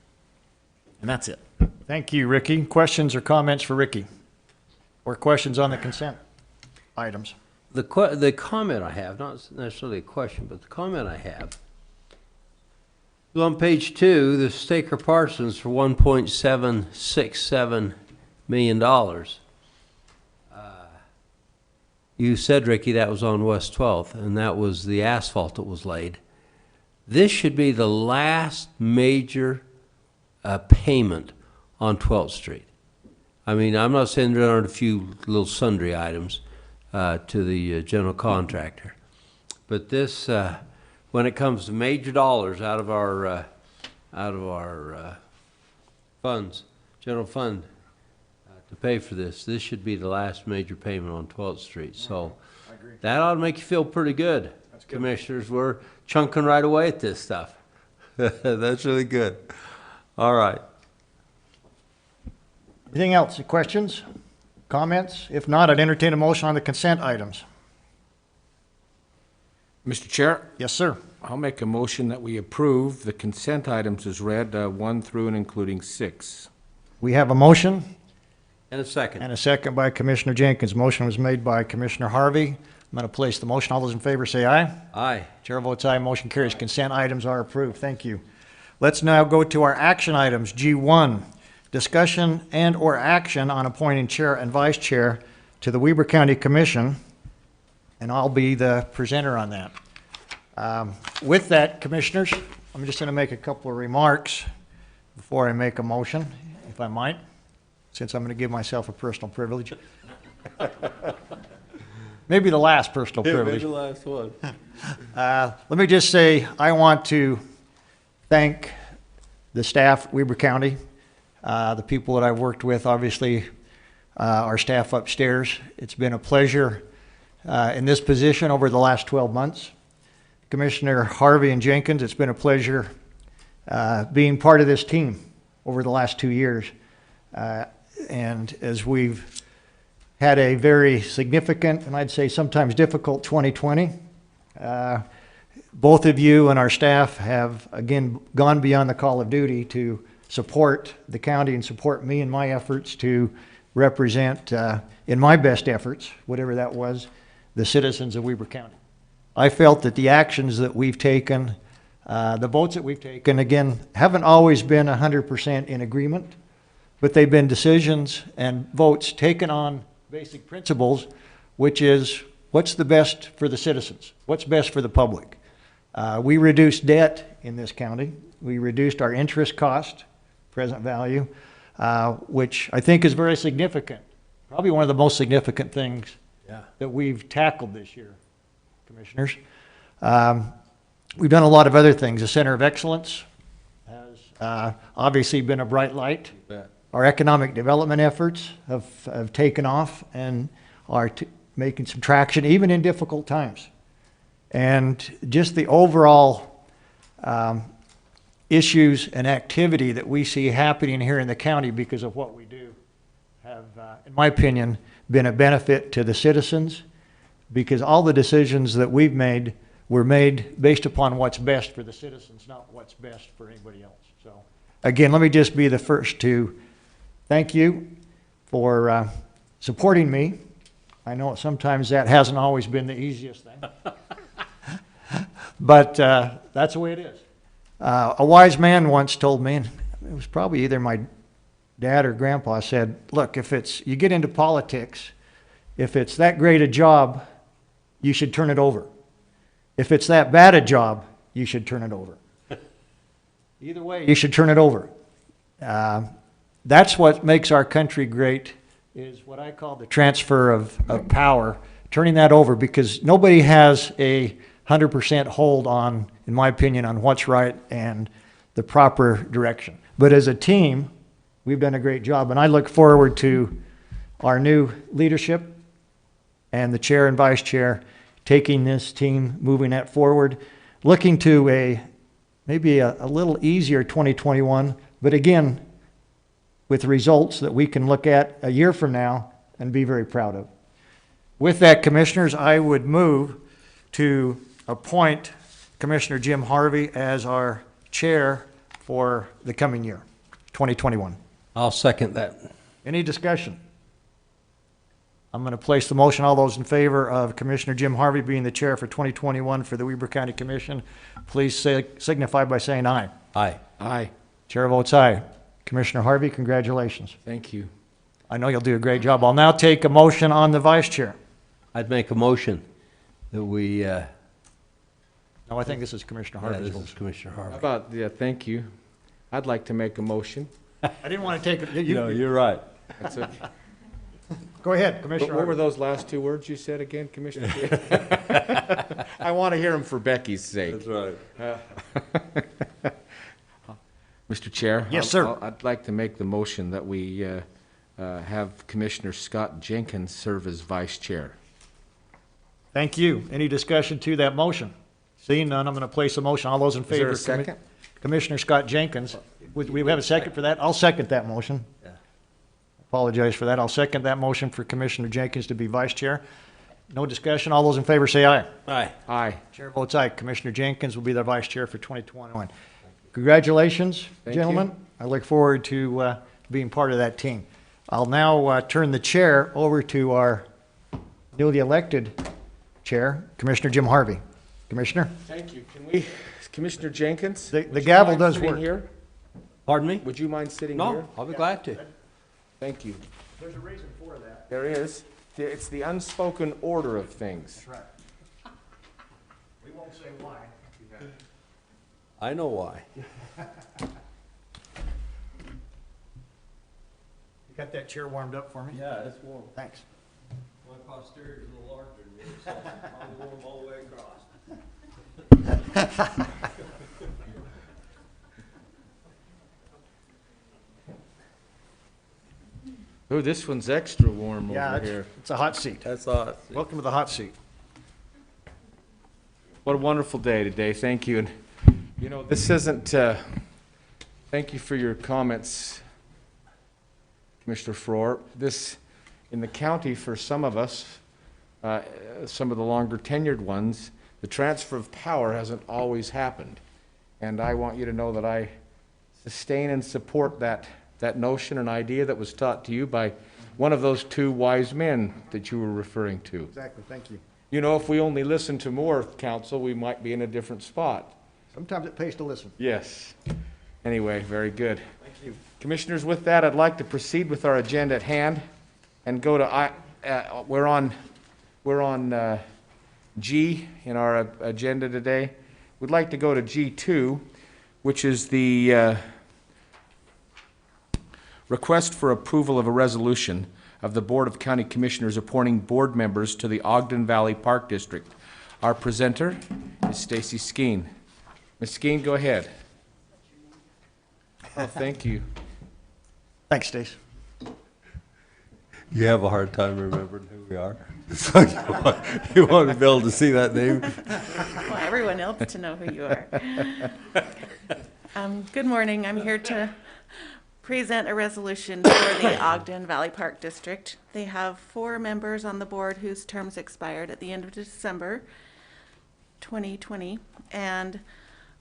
And that's it. Thank you, Ricky. Questions or comments for Ricky? Or questions on the consent items? The comment I have, not necessarily a question, but the comment I have, is on page 2, the Staker Parsons for $1.767 million. You said, Ricky, that was on West 12th, and that was the asphalt that was laid. This should be the last major payment on 12th Street. I mean, I'm not saying there aren't a few little sundry items to the general contractor, but this, when it comes to major dollars out of our funds, general fund, to pay for this, this should be the last major payment on 12th Street. So that ought to make you feel pretty good. That's good. Commissioners, we're chunking right away at this stuff. That's really good. All right. Anything else? Questions? Comments? If not, I'd entertain a motion on the consent items. Mr. Chair? Yes, sir. I'll make a motion that we approve the consent items as read, 1 through and including 6. We have a motion. And a second. And a second by Commissioner Jenkins. Motion was made by Commissioner Harvey. I'm going to place the motion. All those in favor say aye. Aye. Chair votes aye. Motion carries. Consent items are approved. Thank you. Let's now go to our action items. G1, discussion and or action on appointing chair and vice chair to the Weber County Commission, and I'll be the presenter on that. With that, commissioners, I'm just going to make a couple of remarks before I make a motion, if I might, since I'm going to give myself a personal privilege. Maybe the last personal privilege. Maybe the last one. Let me just say, I want to thank the staff, Weber County, the people that I've worked with, obviously our staff upstairs. It's been a pleasure in this position over the last 12 months. Commissioner Harvey and Jenkins, it's been a pleasure being part of this team over the last 2 years. And as we've had a very significant, and I'd say sometimes difficult 2020, both of you and our staff have, again, gone beyond the call of duty to support the county and support me in my efforts to represent, in my best efforts, whatever that was, the citizens of Weber County. I felt that the actions that we've taken, the votes that we've taken, again, haven't always been 100% in agreement, but they've been decisions and votes taken on basic principles, which is what's the best for the citizens, what's best for the public. We reduced debt in this county. We reduced our interest cost, present value, which I think is very significant. Probably one of the most significant things that we've tackled this year, commissioners. We've done a lot of other things. The Center of Excellence has obviously been a bright light. Our economic development efforts have taken off and are making some traction, even in difficult times. And just the overall issues and activity that we see happening here in the county because of what we do have, in my opinion, been a benefit to the citizens, because all the decisions that we've made were made based upon what's best for the citizens, not what's best for anybody else. So again, let me just be the first to thank you for supporting me. I know sometimes that hasn't always been the easiest thing. But that's the way it is. A wise man once told me, and it was probably either my dad or grandpa, said, look, if you get into politics, if it's that great a job, you should turn it over. If it's that bad a job, you should turn it over. Either way, you should turn it over. That's what makes our country great, is what I call the transfer of power, turning that over, because nobody has a 100% hold on, in my opinion, on what's right and the proper direction. But as a team, we've done a great job, and I look forward to our new leadership and the chair and vice chair taking this team, moving that forward, looking to maybe a little easier 2021, but again, with results that we can look at a year from now and be very proud of. With that, commissioners, I would move to appoint Commissioner Jim Harvey as our chair for the coming year, 2021. I'll second that. Any discussion? I'm going to place the motion. All those in favor of Commissioner Jim Harvey being the chair for 2021 for the Weber County Commission, please signify by saying aye. Aye. Aye. Chair votes aye. Commissioner Harvey, congratulations. Thank you. I know you'll do a great job. I'll now take a motion on the vice chair. I'd make a motion that we, No, I think this is Commissioner yeah, Harvey's this is motion. Commissioner How Harvey. about, thank you. I'd like to make a motion. I didn't want to take it. No, you're right. That's okay. Go ahead, Commissioner What were Harvey. those last two words you said again, Commissioner? I want to hear them for Becky's sake. That's right. Mr. Chair? Yes, sir. I'd like to make the motion that we have Commissioner Scott Jenkins serve as vice chair. Thank you. Any discussion to that motion? Seeing none, I'm going to place a motion. All those in Is there favor? a second? Commissioner Scott Jenkins. Would we have a second for that? I'll second that motion. Yeah. Apologize for that. I'll second that motion for Commissioner Jenkins to be vice chair. No discussion. All those in favor say aye. Aye. Aye. Chair votes aye. Commissioner Jenkins will be the vice chair for 2021. Congratulations, Thank gentlemen. you. I look forward to being part of that team. I'll now turn the chair over to our newly elected chair, Commissioner Jim Harvey. Commissioner? Thank you. Can we, Commissioner Jenkins? The would you gavel mind does sitting work. here? Pardon me? Would you mind sitting here? No, I'll be glad to. Thank you. There's a reason for that. There is. It's the unspoken order of things. That's right. We won't say why. I know why. You got that chair warmed up for me? Yeah, it's warm. Thanks. My posterior is a little larger than yours, so I'm warm all the way across. Oh, this one's extra warm Yeah, over here. it's a hot seat. That's all. Welcome to the hot seat. What a wonderful day today. Thank you. And, you know, this isn't, thank you for your comments, Commissioner Frohr. This, in the county, for some of us, some of the longer tenured ones, the transfer of power hasn't always happened. And I want you to know that I sustain and support that notion and idea that was taught to you by one of those two wise men that you were referring to. Exactly, thank you. You know, if we only listened to more council, we might be in a different spot. Sometimes it pays to listen. Yes. Anyway, very good. Thank you. Commissioners, with that, I'd like to proceed with our agenda at hand and go to, we're on G in our agenda today. We'd like to go to G2, which is the request for approval of a resolution of the Board of County Commissioners appointing board members to the Ogden Valley Park District. Our presenter is Stacy Skeen. Ms. Skeen, go ahead. Oh, thank you. Thanks, Stace. You have a hard time remembering who we are. So you want to be able to see that name? Well, everyone else to know who you are. Good morning. I'm here to present a resolution for the Ogden Valley Park District. They have 4 members on the board whose terms expired at the end of December 2020, and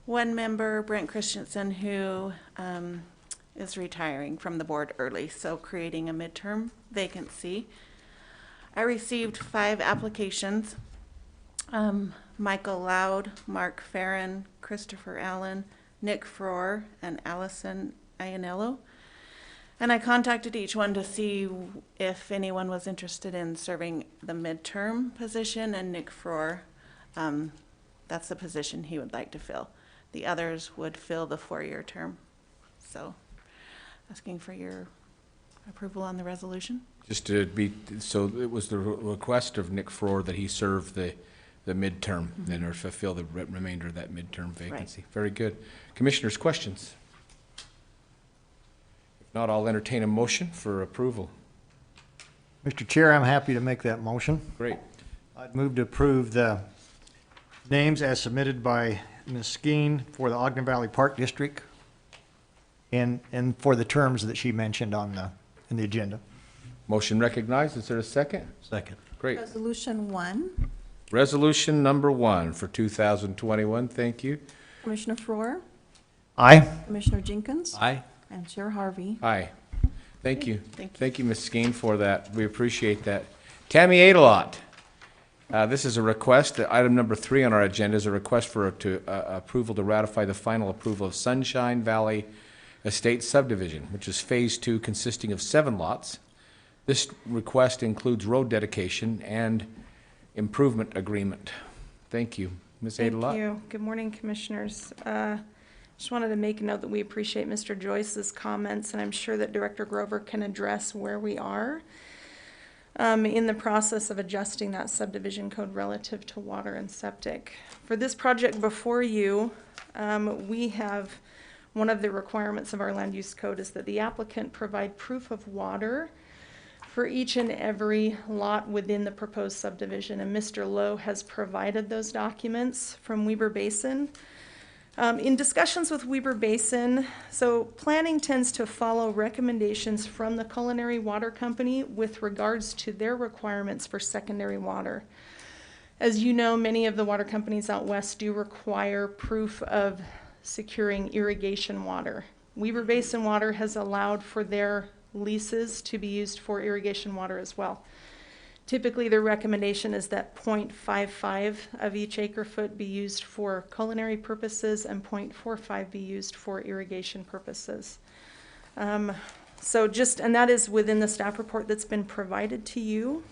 1 member, Brent Christensen, who is retiring from the board early, so creating a midterm vacancy. I received 5 applications. Michael Loud, Mark Farron, Christopher Allen, Nick Frohr, and Allison Ianello. And I contacted each one to see if anyone was interested in serving the midterm position, and Nick Frohr, that's the position he would like to fill. The others would fill the 4-year term. So, asking for your approval on the resolution. Just to be, so it was the request of Nick Frohr that he serve the midterm, then, or fulfill the remainder of that midterm vacancy. Right. Very good. Commissioners, questions? If not, I'll entertain a motion for approval. Mr. Chair, I'm happy to make that motion. Great. I'd move to approve the names as submitted by Ms. Skeen for the Ogden Valley Park District and for the terms that she mentioned in the agenda. Motion recognized. Is there a second? Second. Great. Resolution 1. Resolution number 1 for 2021. Thank you. Commissioner Frohr, Aye. Commissioner Jenkins, Aye. and Chair Harvey. Aye. Thank you. Thank you. Thank you, Ms. Skeen, for that. We appreciate that. Tammy Adelot. This is a request. Item number 3 on our agenda is a request for approval to ratify the final approval of Sunshine Valley Estate subdivision, which is Phase 2, consisting of 7 lots. This request includes road dedication and improvement agreement. Thank you. Ms. Adelot. Thank you. Good morning, Commissioners. Just wanted to make a note that we appreciate Mr. Joyce's comments, and I'm sure that Director Grover can address where we are in the process of adjusting that subdivision code relative to water and septic. For this project before you, we have one of the requirements of our land use code is that the applicant provide proof of water for each and every lot within the proposed subdivision, and Mr. Lowe has provided those documents from Weber Basin. In discussions with Weber Basin, so planning tends to follow recommendations from the Culinary Water Company with regards to their requirements for secondary water. As you know, many of the water companies out west do require proof of securing irrigation water. Weber Basin Water has allowed for their leases to be used for irrigation water as well. Typically, their recommendation is that 0.55 of each acre foot be used for culinary purposes and 0.45 be used for irrigation purposes. And that is within the staff report that's been provided to you.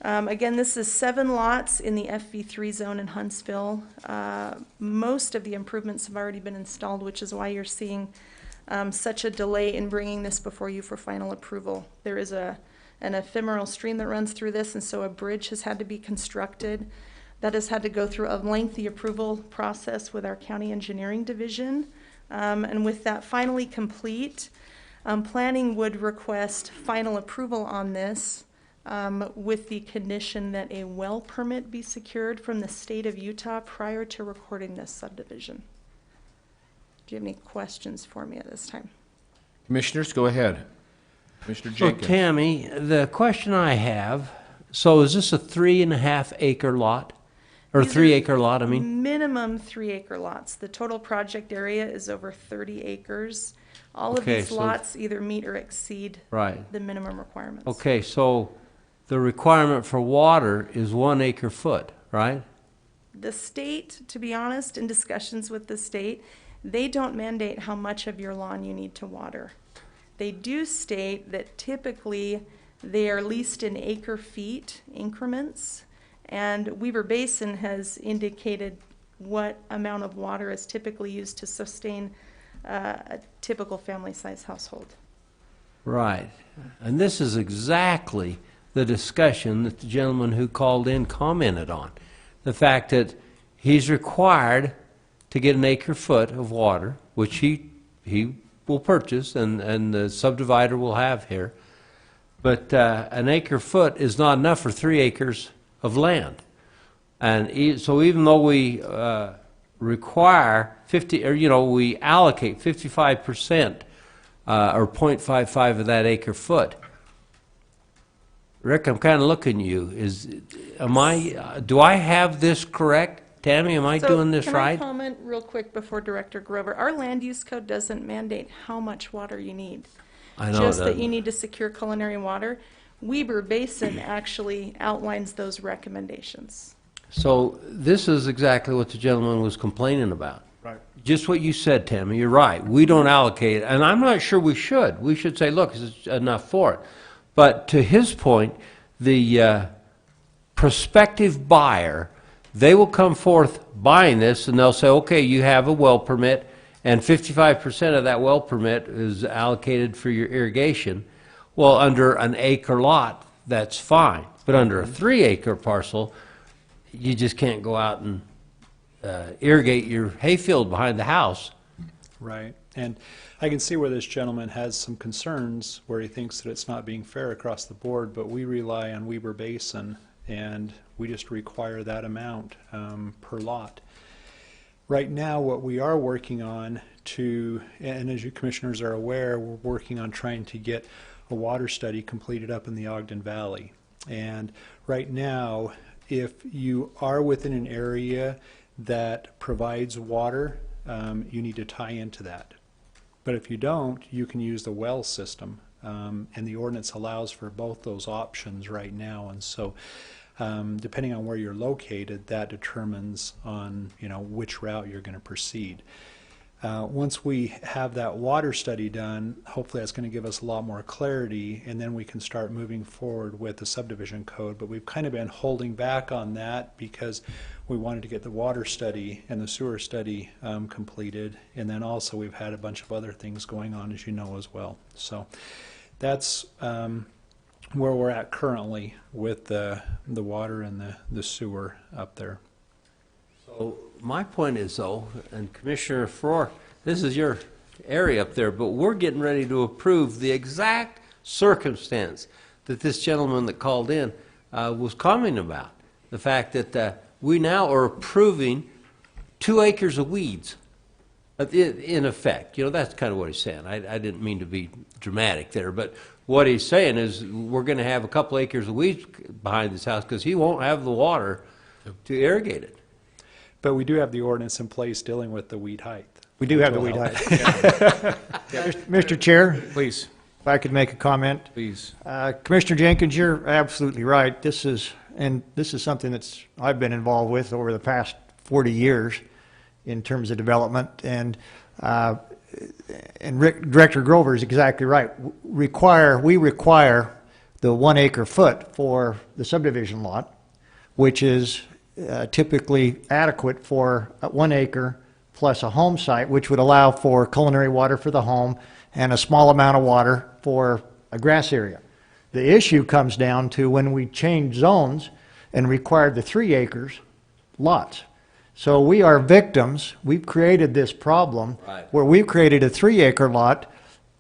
Again, this is 7 lots in the FV3 zone in Huntsville. Most of the improvements have already been installed, which is why you're seeing such a delay in bringing this before you for final approval. There is an ephemeral stream that runs through this, and so a bridge has had to be constructed. That has had to go through a lengthy approval process with our county engineering division. And with that finally complete, planning would request final approval on this with the condition that a well permit be secured from the state of Utah prior to recording this subdivision. Do you have any questions for me at this time? Commissioners, go ahead. Mr. Jenkins. So Tammy, the question I have, so is this a 3.5 acre lot? Or 3 acre lot, I mean? Minimum 3 acre lots. The total project area is over 30 acres. All of Okay, these so- lots either meet or exceed Right. the minimum requirements. Okay, so the requirement for water is 1 acre foot, right? The state, to be honest, in discussions with the state, they don't mandate how much of your lawn you need to water. They do state that typically they are leased in acre feet increments, and Weaver Basin has indicated what amount of water is typically used to sustain a typical family-size household. Right. And this is exactly the discussion that the gentleman who called in commented on. The fact that he's required to get an acre foot of water, which he will purchase and the subdivider will have here. But an acre foot is not enough for 3 acres of land. And so even though we require 50, or we allocate 55% or 0.55 of that acre foot. Rick, I'm kind of looking at you. Do I have this correct? Tammy, am I doing this right? Can I comment real quick before Director Grover? Our land use code doesn't mandate how much water you need. I know Just it that doesn't. you need to secure culinary water. Weber Basin actually outlines those recommendations. So this is exactly what the gentleman was complaining about. Right. Just what you said, Tammy, you're right. We don't allocate, and I'm not sure we should. We should say, look, it's enough for it. But to his point, the prospective buyer, they will come forth buying this and they'll say, okay, you have a well permit and 55% of that well permit is allocated for your irrigation. Well, under an acre lot, that's fine. But under a 3 acre parcel, you just can't go out and irrigate your hayfield behind the house. Right. And I can see where this gentleman has some concerns where he thinks that it's not being fair across the board, but we rely on Weber Basin and we just require that amount per lot. Right now, what we are working on and as you commissioners are aware, we're working on trying to get a water study completed up in the Ogden Valley. And right now, if you are within an area that provides water, you need to tie into that. But if you don't, you can use the well system. And the ordinance allows for both those options right now. And so depending on where you're located, that determines on which route you're going to proceed. Once we have that water study done, hopefully that's going to give us a lot more clarity, and then we can start moving forward with the subdivision code. But we've kind of been holding back on that because we wanted to get the water study and the sewer study completed, and then also we've had a bunch of other things going on, as you know, as well. So that's where we're at currently with the water and the sewer up there. So my point is, though, and Commissioner Farrar, this is your area up there, but we're getting ready to approve the exact circumstance that this gentleman that called in was commenting about. The fact that we now are approving 2 acres of weeds, in effect. That's kind of what he's saying. I didn't mean to be dramatic there, but what he's saying is we're going to have a couple acres of weeds behind this house because he won't have the water to irrigate it. But we do have the ordinance in place dealing with the weed height. We do have the weed height. Mr. Chair? Please. If I could make a comment. Please. Commissioner Jenkins, you're absolutely right. This is something that's I've been involved with over the past 40 years in terms of development. And Director Grover is exactly right. We require the 1 acre foot for the subdivision lot, which is typically adequate for 1 acre plus a home site, which would allow for culinary water for the home and a small amount of water for a grass area. The issue comes down to when we change zones and require the 3 acres lots. So we are victims. We've created this problem where we've created a 3 acre lot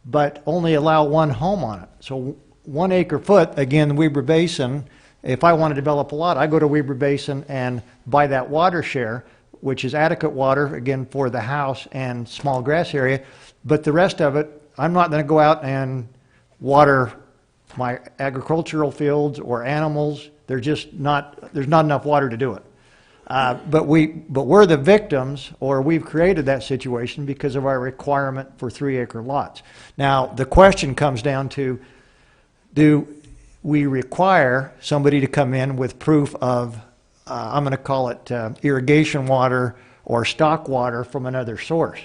but only allow 1 home on it. So 1 acre foot, again, Weber Basin, if I want to develop a lot, I go to Weber Basin and buy that water share, which is adequate water, again, for the house and small grass area. But the rest of it, I'm not going to go out and water my agricultural fields or animals. There's not enough water to do it. But we're the victims, or we've created that situation because of our requirement for 3-acre lots. Now, the question comes down to, do we require somebody to come in with proof of, I'm going to call it irrigation water or stock water from another source,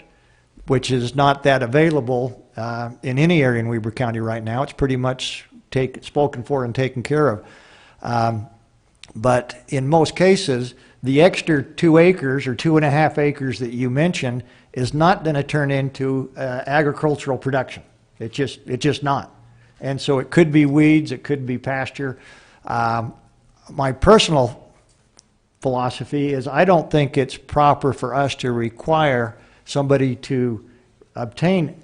which is not that available in any area in Weber County right now. It's pretty much spoken for and taken care of. But in most cases, the extra 2 acres or 2.5 acres that you mentioned is not going to turn into agricultural production. It's just not. And so it could be weeds, it could be pasture. My personal philosophy is I don't think it's proper for us to require somebody to obtain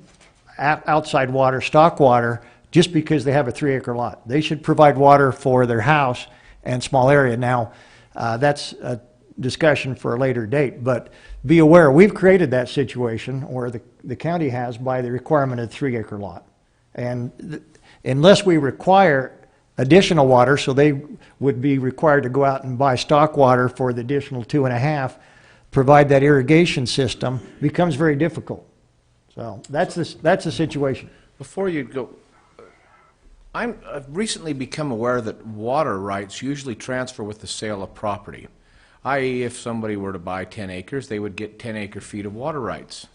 outside water, stock water, just because they have a 3-acre lot. They should provide water for their house and small area. Now, that's a discussion for a later date, but be aware, we've created that situation, or the county has, by the requirement of the 3-acre lot. And unless we require additional water, so they would be required to go out and buy stock water for the additional 2.5, provide that irrigation system, becomes very difficult. So that's the situation. Before you go, I've recently become aware that water rights usually transfer with the sale of property. I.e., if somebody were to buy 10 acres, they would get 10 acre-feet of water rights.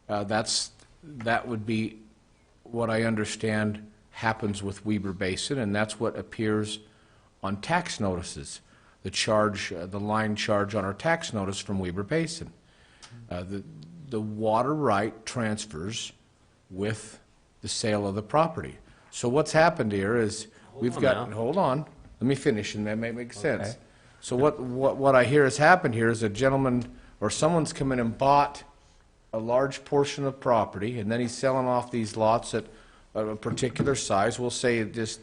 That would be what I understand happens with Weber Basin, and that's what appears on tax notices. The line charge on our tax notice from Weber Basin. The water right transfers with the sale of the property. So what's happened here is hold on, let me finish and that may make sense. Okay. So what I hear has happened here is a gentleman or someone's come in and bought a large portion of property, and then he's selling off these lots at a particular size. We'll say just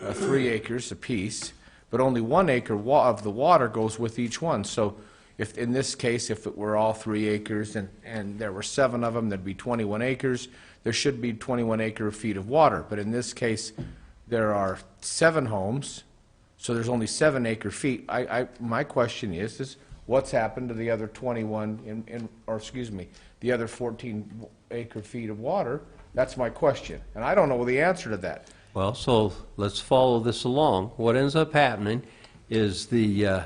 3 acres apiece, but only 1 acre of the water goes with each one. So if in this case, if it were all 3 acres and there were 7 of them, there'd be 21 acres. There should be 21 acre-feet of water. But in this case, there are 7 homes, so there's only 7 acre-feet. My question is what's happened to the other 21 the other 14 acre-feet of water? That's my question, and I don't know the answer to that. Well, so let's follow this along. What ends up happening is the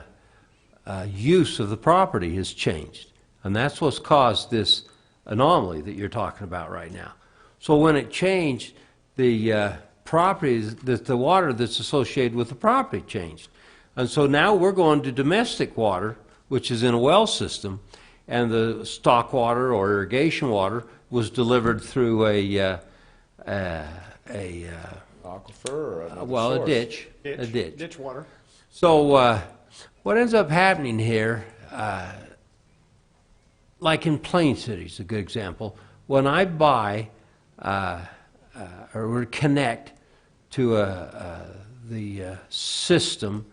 use of the property has changed, and that's what's caused this anomaly that you're talking about right now. So when it changed, the the water that's associated with the property changed, and so now we're going to domestic water, which is in a well system, and the stock water or irrigation water was delivered through a aquifer or another well, source. a ditch. Ditch water. So what ends up happening here, like in Plain City is a good example, when I buy or connect to the system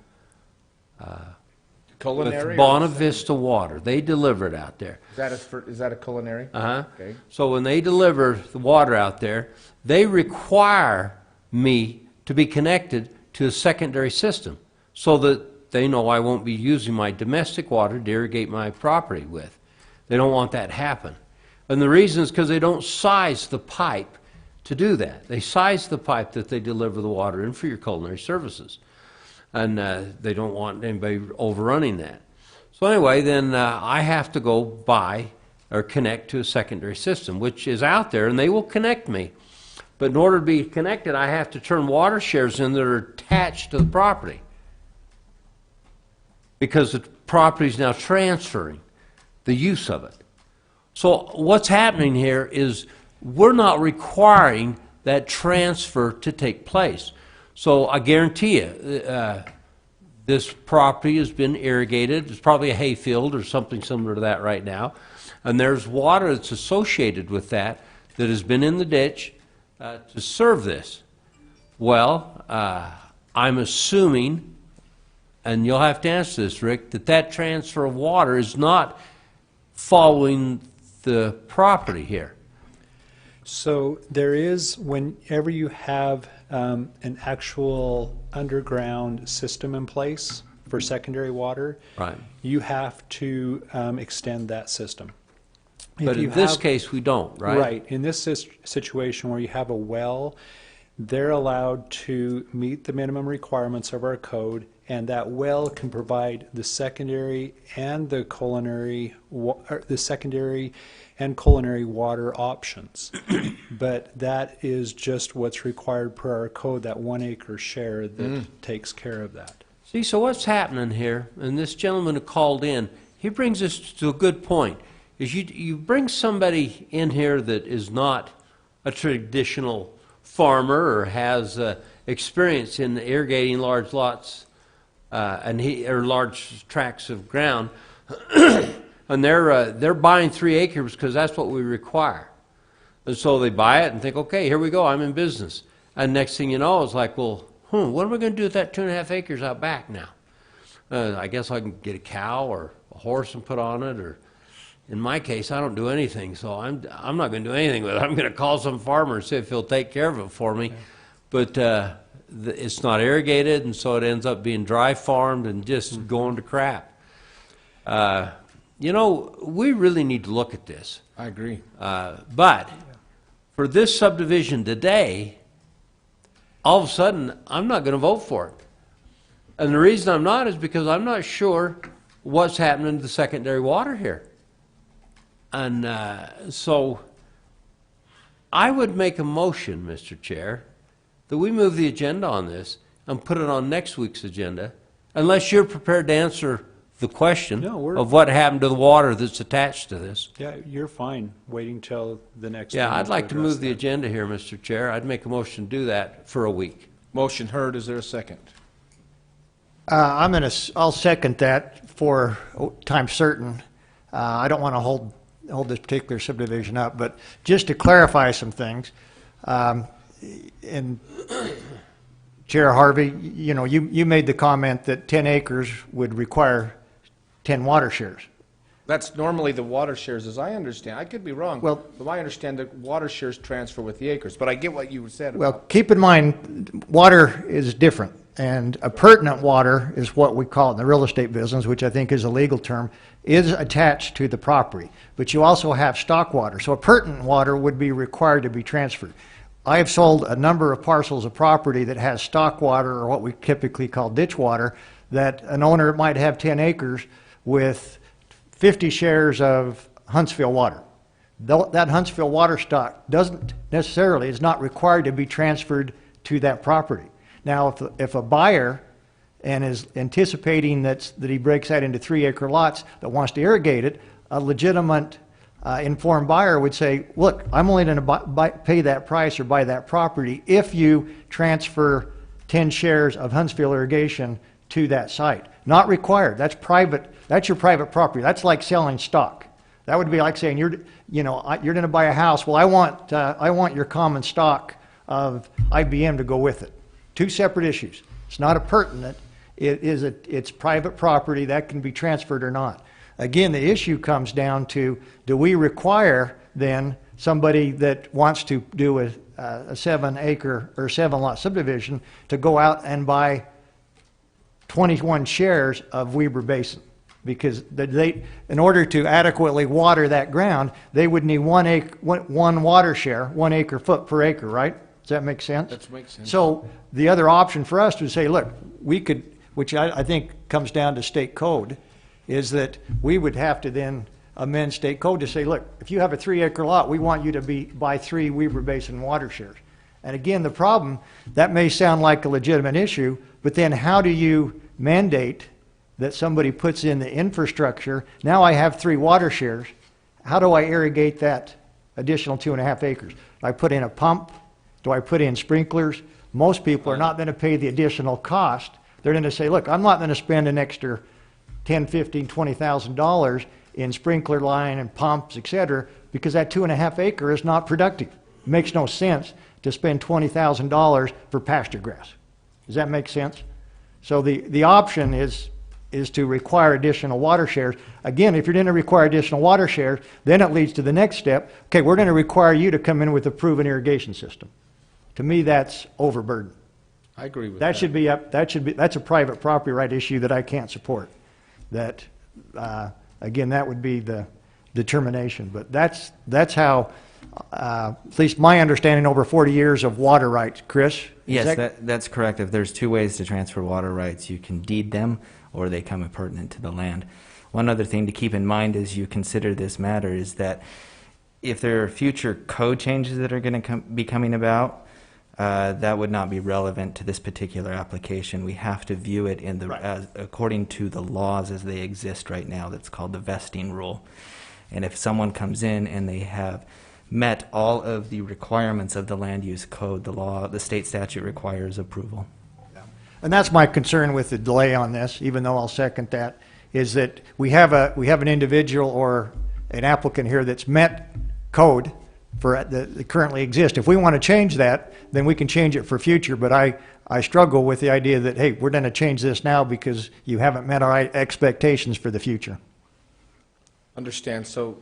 Culinary with Bonavista Water, they deliver it out there. Is that a culinary? Uh-huh. Okay. So when they deliver the water out there, they require me to be connected to a secondary system so that they know I won't be using my domestic water to irrigate my property with. They don't want that to happen. And the reason is because they don't size the pipe to do that. They size the pipe that they deliver the water in for your culinary services. And they don't want anybody overrunning that. So anyway, then I have to go buy or connect to a secondary system, which is out there, and they will connect me. But in order to be connected, I have to turn water shares in that are attached to the property, because the property is now transferring the use of it. So what's happening here is we're not requiring that transfer to take place. So I guarantee you, this property has been irrigated. It's probably a hayfield or something similar to that right now. And there's water that's associated with that has been in the ditch to serve this. Well, I'm assuming, and you'll have to answer this, Rick, that transfer of water is not following the property here. So there is, whenever you have an actual underground system in place for secondary water, Right. you have to extend that system. If But you in this have- case, we don't, right? Right. In this situation where you have a well, they're allowed to meet the minimum requirements of our code, and that well can provide the secondary and the culinary water options. But that is just what's required per our code, that 1 acre share that takes care of that. See, so what's happening here, and this gentleman who called in, he brings us to a good point, is you bring somebody in here that is not a traditional farmer or has experience in irrigating large lots or large tracts of ground, and they're buying 3 acres because that's what we require. And so they buy it and think, okay, here we go, I'm in business. And next thing you know, it's like, well, what am I going to do with that 2.5 acres out back now? I guess I can get a cow or a horse and put on it, or in my case, I don't do anything, so I'm not going to do anything with it. I'm going to call some farmer and see if he'll take care of it for me. But it's not irrigated, and so it ends up being dry farmed and just going to crap. You know, we really need to look at this. I agree. But for this subdivision today, all of a sudden, I'm not going to vote for it. And the reason I'm not is because I'm not sure what's happening to the secondary water here. And so I would make a motion, Mr. Chair, that we move the agenda on this and put it on next week's agenda, unless you're prepared to answer the question of what happened to the water that's attached to this. Yeah, you're fine waiting till the next. Yeah, meeting I'd like to address move the agenda here, Mr. Chair. I'd make a motion to do that for a week. Motion heard. Is there a second? I'll second that for time certain. I don't want to hold this particular subdivision up, but just to clarify some things, and Chair Harvey, you know, you made the comment that 10 acres would require 10 water shares. That's normally the water shares, as I understand. I could be wrong. Well, but I understand that water shares transfer with the acres. But I get what you said. Well, keep in mind, water is different, and appurtenant water is what we call it in the real estate business, which I think is a legal term, is attached to the property. But you also have stock water. So appurtenant water would be required to be transferred. I have sold a number of parcels of property that has stock water, or what we typically call ditch water, that an owner might have 10 acres with 50 shares of Huntsville water. That Huntsville water stock is not required to be transferred to that property. Now, if a buyer and is anticipating that he breaks that into 3 acre lots that wants to irrigate it, a legitimate informed buyer would say, look, I'm only going to pay that price or buy that property if you transfer 10 shares of Huntsville irrigation to that site. Not required. That's private. That's your private property. That's like selling stock. That would be like saying you're going to buy a house. Well, I want your common stock of IBM to go with it. Two separate issues. It's not appurtenant. It's private property that can be transferred or not. Again, the issue comes down to, do we require then somebody that wants to do a 7 acre or 7 lot subdivision to go out and buy 21 shares of Weber Basin? Because in order to adequately water that ground, they would need one water share, 1 acre foot per acre, right? Does that make sense? That makes sense. So the other option for us to say, look, we could, which I think comes down to state code, is that we would have to then amend state code to say, look, if you have a 3 acre lot, we want you to buy 3 Weber Basin water shares. And again, the problem, that may sound like a legitimate issue, but then how do you mandate that somebody puts in the infrastructure? Now I have 3 water shares. How do I irrigate that additional 2.5 acres? Do I put in a pump? Do I put in sprinklers? Most people are not going to pay the additional cost. They're going to say, look, I'm not going to spend an extra $10,000, $15,000, $20,000 in sprinkler line and pumps, etc., because that 2.5 acre is not productive. It makes no sense to spend $20,000 for pasture grass. Does that make sense? So the option is to require additional water shares. Again, if you're going to require additional water shares, then it leads to the next step. Okay, we're going to require you to come in with a proven irrigation system. To me, that's overburden. I agree with That should be up, that's a private property right issue that I can't support. That, again, that would be the determination. But that's how, at least my understanding over 40 years of water rights. Chris? Yes, that's correct. If there's two ways to transfer water rights, you can deed them or they come pertinent to the land. One other thing to keep in mind as you consider this matter is that if there are future code changes that are going to be coming about, that would not be relevant to this particular application. We have to view it in the according to the laws as they exist right now. That's called the vesting rule. And if someone comes in and they have met all of the requirements of the land use code, the state statute requires approval. And that's my concern with the delay on this, even though I'll second that, is that we have an individual or an applicant here that's met code for that currently exists. If we want to change that, then we can change it for future. But I struggle with the idea that, hey, we're going to change this now because you haven't met our expectations for the future. Understand. So,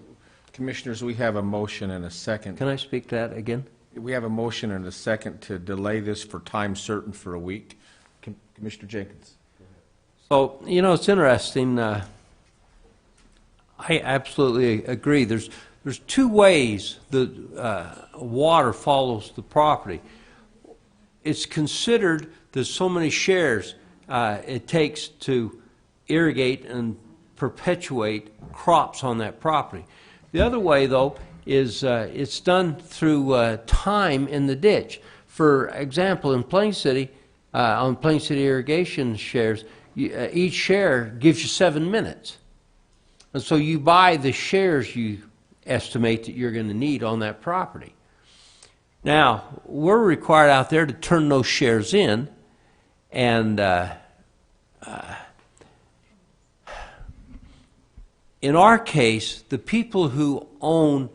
Commissioners, we have a motion and a second. Can I speak to that again? We have a motion and a second to delay this for time certain for a week. Commissioner Jenkins. So, it's interesting. I absolutely agree. There's two ways that water follows the property. It's considered there's so many shares it takes to irrigate and perpetuate crops on that property. The other way, though, is it's done through time in the ditch. For example, in Plain City, on Plain City irrigation shares, each share gives you 7 minutes. And so you buy the shares you estimate that you're going to need on that property. Now, we're required out there to turn those shares in, and in our case, the people who own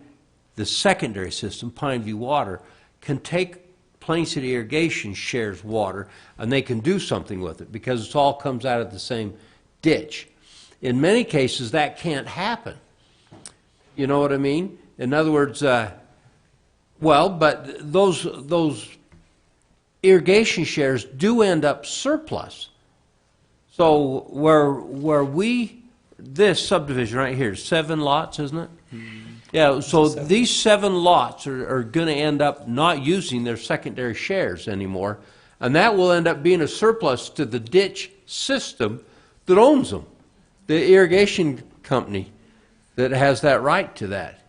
the secondary system, Pineview Water, can take Plain City Irrigation shares water, and they can do something with it because it all comes out of the same ditch. In many cases, that can't happen. You know what I mean? In other words, but those irrigation shares do end up surplus. So where this subdivision right here, 7 lots, isn't it? Yeah, so these 7 lots are going to end up not using their secondary shares anymore, and that will end up being a surplus to the ditch system that owns them, the irrigation company that has that right to that.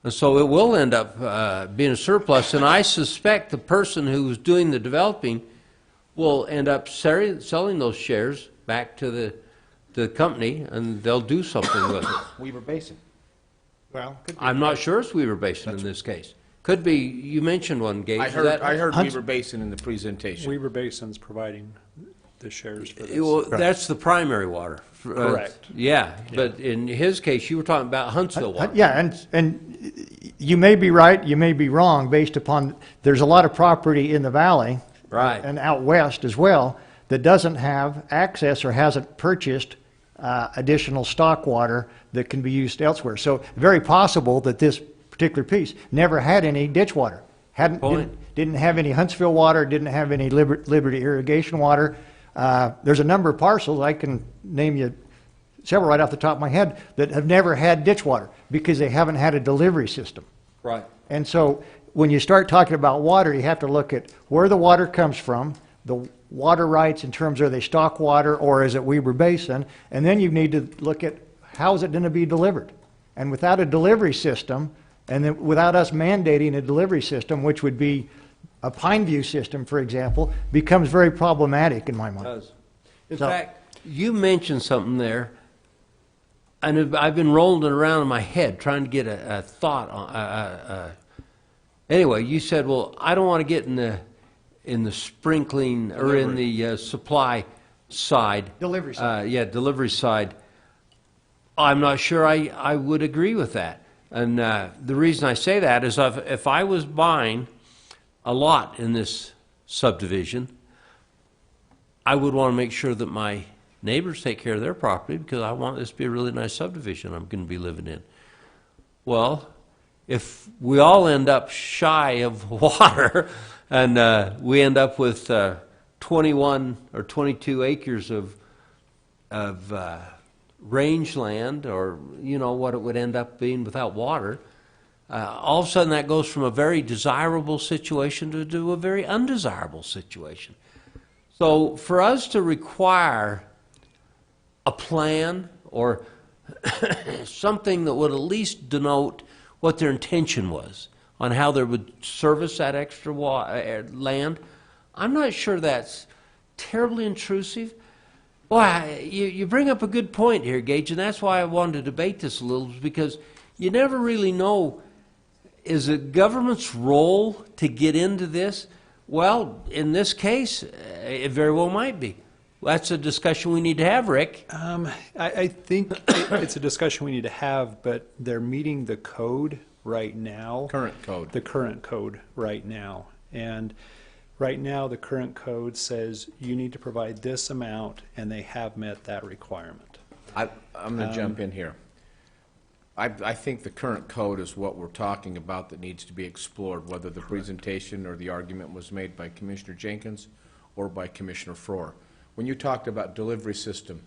And so it will end up being a surplus, and I suspect the person who's doing the developing will end up selling those shares back to the company, and they'll do something with it. Weaver Basin. Well, I'm not sure it's Weaver Basin in this case. Could be, you mentioned one, Gabe. I heard Weaver Basin in the presentation. Weaver Basin's providing the shares for this. Well, that's the primary water. Correct. Yeah, but in his case, you were talking about Huntsville water. Yeah, and you may be right, you may be wrong, based upon, there's a lot of property in the valley. Right. And out west as well, that doesn't have access or hasn't purchased additional stock water that can be used elsewhere. So very possible that this particular piece never had any ditch water. Didn't have any Huntsville water, didn't have any Liberty irrigation water. There's a number of parcels, I can name you several right off the top of my head, that have never had ditch water because they haven't had a delivery system. Right. And so when you start talking about water, you have to look at where the water comes from, the water rights in terms of are they stock water or is it Weber Basin, and then you need to look at how is it going to be delivered. And without a delivery system, and then without us mandating a delivery system, which would be a Pineview system, for example, becomes very problematic in my mind. It does. In fact, you mentioned something there, and I've been rolling it around in my head trying to get a thought on. Anyway, you said, well, I don't want to get in the sprinkling or in the supply side. Delivery side. Delivery side. I'm not sure I would agree with that. And the reason I say that is if I was buying a lot in this subdivision, I would want to make sure that my neighbors take care of their property because I want this to be a really nice subdivision I'm going to be living in. Well, if we all end up shy of water and we end up with 21 or 22 acres of rangeland, or what it would end up being without water, all of a sudden that goes from a very desirable situation to a very undesirable situation. So for us to require a plan or something that would at least denote what their intention was on how they would service that extra land, I'm not sure that's terribly intrusive. Boy, you bring up a good point here, Gage, and that's why I wanted to debate this a little, because you never really know, is it government's role to get into this? Well, in this case, it very well might be. That's a discussion we need to have, Rick. I think it's a discussion we need to have, but they're meeting the code right now. Current code. The current code right now. And right now, the current code says you need to provide this amount, and they have met that requirement. I'm going to jump in here. I think the current code is what we're talking about that needs to be explored, whether the presentation or the argument was made by Commissioner Jenkins or by Commissioner Frohr. When you talked about delivery system,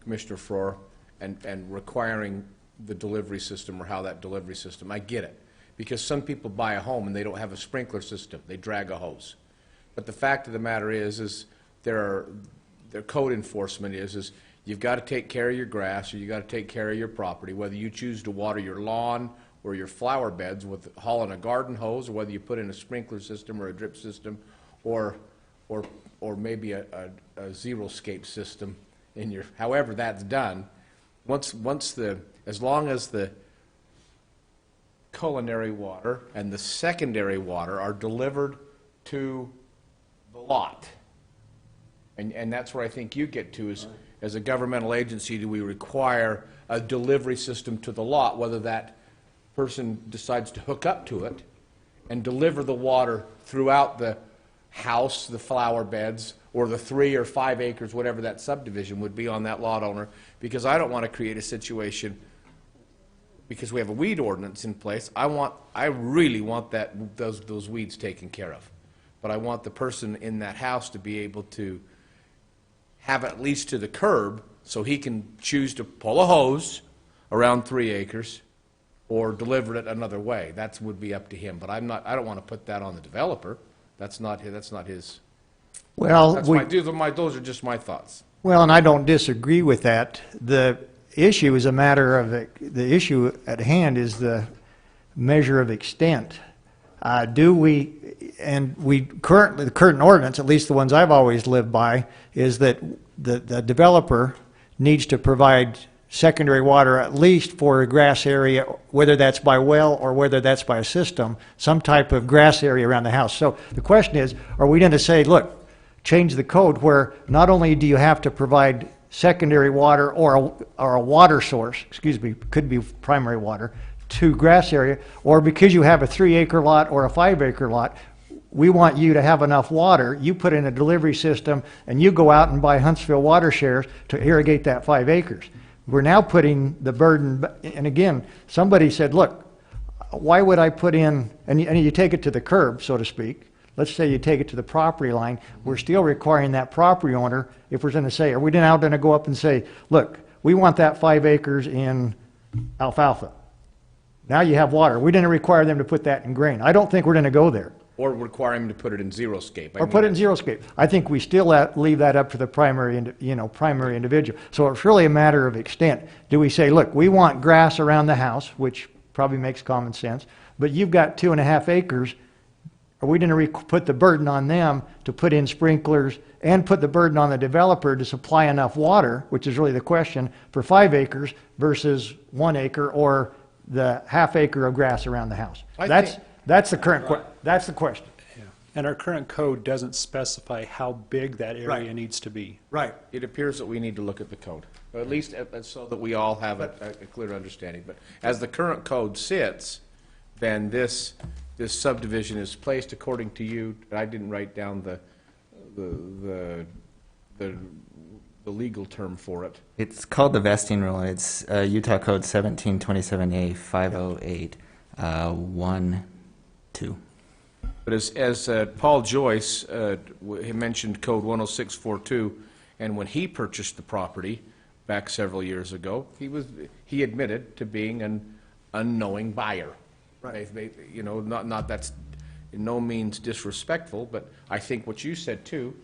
Commissioner Frohr, and requiring the delivery system or how that delivery system, I get it. Because some people buy a home and they don't have a sprinkler system. They drag a hose. But the fact of the matter is their code enforcement is you've got to take care of your grass, or you've got to take care of your property, whether you choose to water your lawn or your flower beds with hauling a garden hose, or whether you put in a sprinkler system or a drip system, or maybe a zero-scape system in your, however that's done. As long as the culinary water and the secondary water are delivered to the lot. And that's where I think you get to is, as a governmental agency, do we require a delivery system to the lot, whether that person decides to hook up to it and deliver the water throughout the house, the flower beds, or the 3 or 5 acres, whatever that subdivision would be on that lot owner, because I don't want to create a situation, because we have a weed ordinance in place, I really want those weeds taken care of. But I want the person in that house to be able to have it at least to the curb, so he can choose to pull a hose around 3 acres or deliver it another way. That would be up to him. But I don't want to put that on the developer. That's not his. Well, those are just my thoughts. Well, and I don't disagree with that. The issue is a matter of the issue at hand is the measure of extent. The current ordinance, at least the ones I've always lived by, is that the developer needs to provide secondary water at least for a grass area, whether that's by well or whether that's by a system, some type of grass area around the house. So the question is, are we going to say, look, change the code where not only do you have to provide secondary water or a water source, could be primary water, to grass area, or because you have a 3-acre lot or a 5-acre lot, we want you to have enough water. You put in a delivery system and you go out and buy Huntsville water shares to irrigate that 5 acres. We're now putting the burden, and again, somebody said, look, why would I put in, and you take it to the curb, so to speak. Let's say you take it to the property line. We're still requiring that property owner, if we're going to say, are we now going to go up and say, look, we want that 5 acres in alfalfa. Now you have water. We didn't require them to put that in grain. I don't think we're going to go there. Or require him to put it in zero-scape. Or put it in zero-scape. I think we still leave that up to the primary individual. So it's really a matter of extent. Do we say, look, we want grass around the house, which probably makes common sense, but you've got 2.5 acres. Are we going to put the burden on them to put in sprinklers and put the burden on the developer to supply enough water, which is really the question, for 5 acres versus 1 acre or the ½ acre of grass around the house? That's the question. Yeah. And our current code doesn't specify how big that area needs to be. Right. It appears that we need to look at the code, or at least so that we all have a clear understanding. But as the current code sits, then this subdivision is placed according to you. I didn't write down the legal term for it. It's called the vesting rule. It's Utah Code 1727A 508 1-2. But as Paul Joyce he mentioned Code 10642, and when he purchased the property back several years ago, he admitted to being an unknowing buyer. Right. You know, not that's in no means disrespectful, but I think what you said too,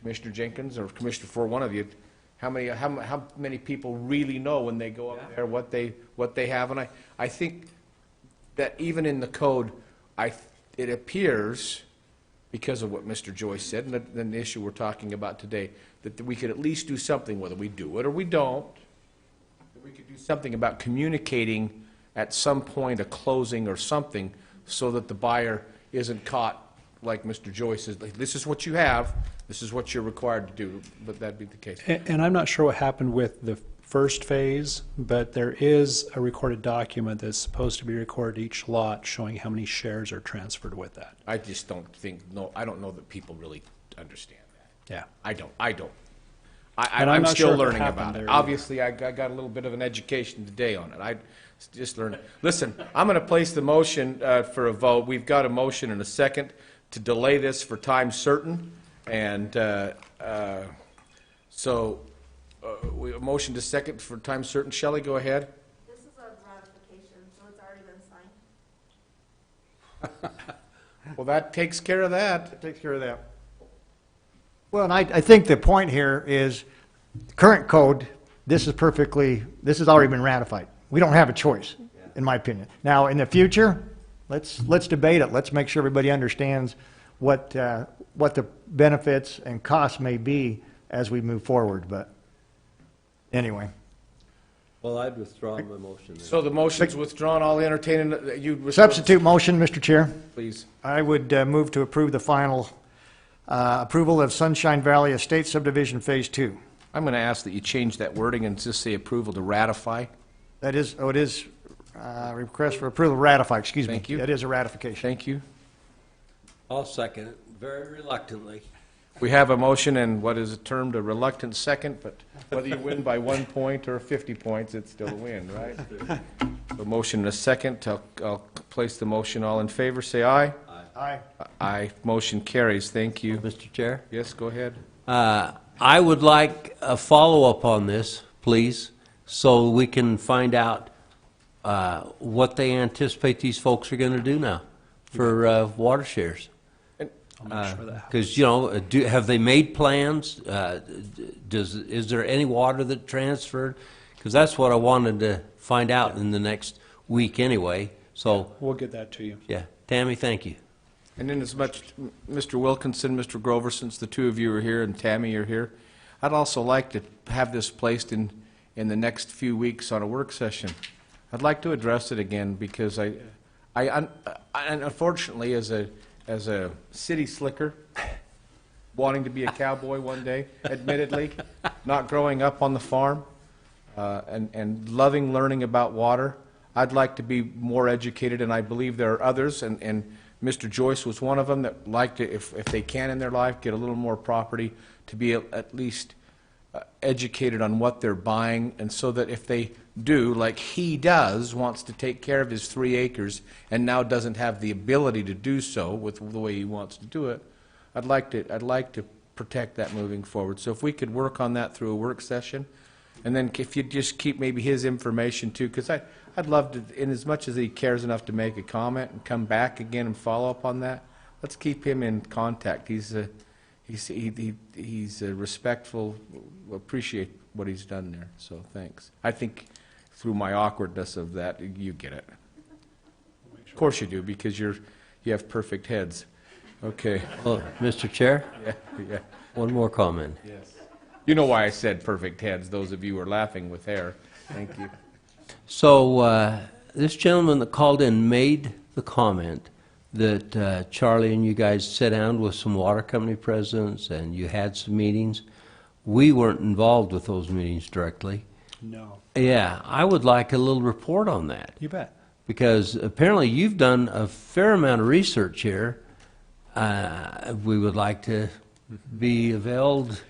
Commissioner Jenkins or Commissioner Ford, one of you, how many people really know when they go up there what they have, and I think that even in the code, it appears, because of what Mr. Joyce said, and the issue we're talking about today, that we could at least do something, whether we do it or we don't, that we could do something about communicating at some point a closing or something, so that the buyer isn't caught like Mr. Joyce says, this is what you have, this is what you're required to do, but that'd be the case. And I'm not sure what happened with the first phase, but there is a recorded document that's supposed to be recorded each lot showing how many shares are transferred with that. I just don't think, I don't know that people really understand that. Yeah. I don't. And I'm not still sure if it learning happened about it. there Obviously, I got a little bit of an education today on it. I just learned it. Listen, I'm going to place the motion for a vote. We've got a motion and a second to delay this for time certain, and so we have a motion to second for time certain. Shelley, go ahead. This is a ratification, so it's already been signed. Well, that takes care of that. That takes care of that. Well, and I think the point here is, current code, this has already been ratified. We don't have a choice, in my opinion. Now, in the future, let's debate it. Let's make sure everybody understands what the benefits and costs may be as we move forward, but anyway. Well, I'd withdraw my motion then. So the motion's withdrawn. I'll entertain it. Substitute motion, Mr. Chair. Please. I would move to approve the final approval of Sunshine Valley Estate Subdivision Phase 2. I'm going to ask that you change that wording and just say approval to ratify. That is, it is request for approval to ratify, excuse me. Thank you. That is a ratification. Thank you. I'll second it, very reluctantly. We have a motion and what is termed a reluctant second, but whether you win by 1 point or 50 points, it's still a win, right? A motion and a second. I'll place the motion. All in favor, say aye. Aye. Aye. Motion carries. Thank you. Mr. Chair? Yes, go ahead. I would like a follow-up on this, please, so we can find out what they anticipate these folks are going to do now for water shares. Because, you know, have they made plans? Is there any water that transferred? Because that's what I wanted to find out in the next week anyway. So We'll get that to you. yeah, Tammy, thank you. And in as much, Mr. Wilkinson, Mr. Grover, since the two of you are here and Tammy are here, I'd also like to have this placed in the next few weeks on a work session. I'd like to address it again because I unfortunately, as a city slicker, wanting to be a cowboy one day, admittedly, not growing up on the farm, and loving learning about water, I'd like to be more educated, and I believe there are others, and Mr. Joyce was one of them that like to, if they can in their life, get a little more property to be at least educated on what they're buying, and so that if they do, like he does, wants to take care of his 3 acres and now doesn't have the ability to do so with the way he wants to do it, I'd like to protect that moving forward. So if we could work on that through a work session, and then if you just keep maybe his information too, because I'd love to, in as much as he cares enough to make a comment and come back again and follow up on that, let's keep him in contact. He's respectful, appreciate what he's done there, so thanks. I think through my awkwardness of that, you get it. Of course you do, because you have perfect heads. Okay. Well, Mr. Chair? Yeah. One more comment. Yes. You know why I said perfect heads, those of you who are laughing with hair. Thank you. So this gentleman that called in made the comment that Charlie and you guys sat down with some water company presidents and you had some meetings. We weren't involved with those meetings directly. No. Yeah, I would like a little report on that. You bet. Because apparently you've done a fair amount of research here. We would like to be availed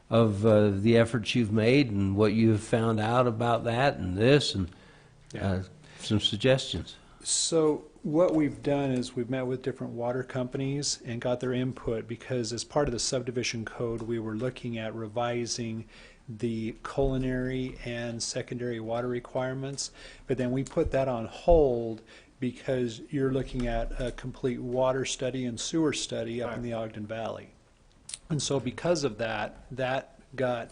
of the efforts you've made and what you've found out about that and this and some suggestions. So What we've done is we've met with different water companies and got their input, because as part of the subdivision code, we were looking at revising the culinary and secondary water requirements, but then we put that on hold because you're looking at a complete water study and sewer study up in the Ogden Valley. And so because of that, that got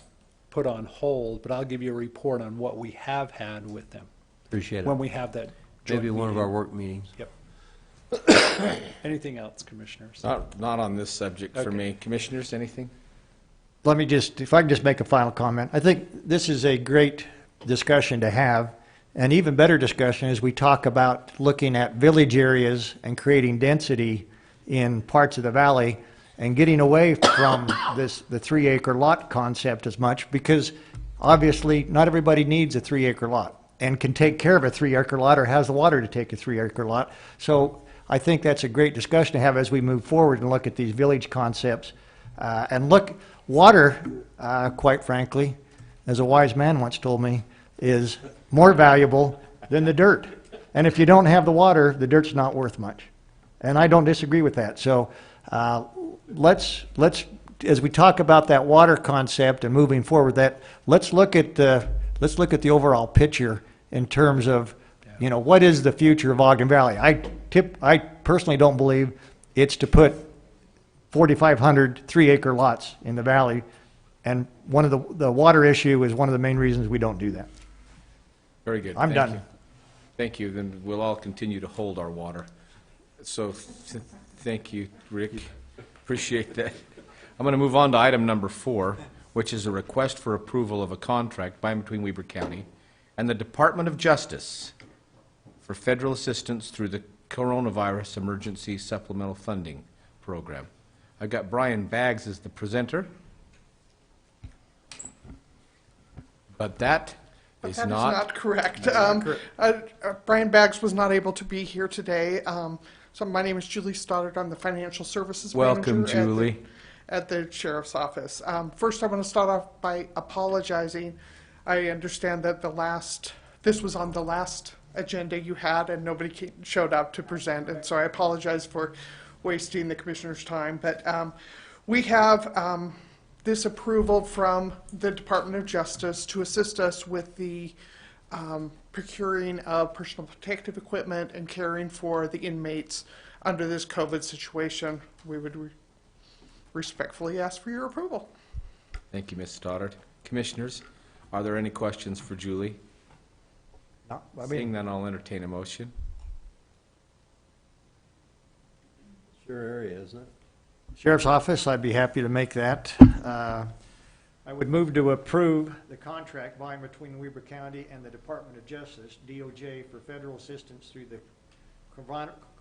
put on hold, but I'll give you a report on what we have had with them. Appreciate it. When we have that joint Maybe one of meeting. our work meetings. Yep. Anything else, Commissioners? Not on this subject for Okay. me. Commissioners, anything? Let me just, if I can just make a final comment. I think this is a great discussion to have. An even better discussion is we talk about looking at village areas and creating density in parts of the valley and getting away from the 3-acre lot concept as much, because obviously not everybody needs a 3-acre lot and can take care of a 3-acre lot or has the water to take a 3-acre lot. So I think that's a great discussion to have as we move forward and look at these village concepts. And look, water, quite frankly, as a wise man once told me, is more valuable than the dirt. And if you don't have the water, the dirt's not worth much. And I don't disagree with that. So let's as we talk about that water concept and moving forward, let's look at the overall picture in terms of, you know, what is the future of Ogden Valley? I personally don't believe it's to put 4,500 3-acre lots in the valley, and one of the water issue is one of the main reasons we don't do that. Very good. I'm Thank done. you. Thank you. Then we'll all continue to hold our water. So thank you, Rick. Appreciate that. I'm going to move on to item number 4, which is a request for approval of a contract by and between Weber County and the Department of Justice for federal assistance through the Coronavirus Emergency Supplemental Funding Program. I've got Brian Baggs as the presenter. But that is That not... is not correct. That's not correct. Brian Baggs was not able to be here today. So my name is Julie Stoddard. I'm the Financial Services Welcome, Manager Julie. at the Sheriff's Office. First, I want to start off by apologizing. I understand that this was on the last agenda you had, and nobody showed up to present, and so I apologize for wasting the Commissioner's time. But we have this approval from the Department of Justice to assist us with the procuring of personal protective equipment and caring for the inmates under this COVID situation. We would respectfully ask for your approval. Thank you, Ms. Stoddard. Commissioners, are there any questions for Julie? No, Seeing none, I'll entertain a motion. Sure area, isn't it? Sheriff's Office, I'd be happy to make that. I would move to approve the contract by and between Weber County and the Department of Justice, DOJ, for federal assistance through the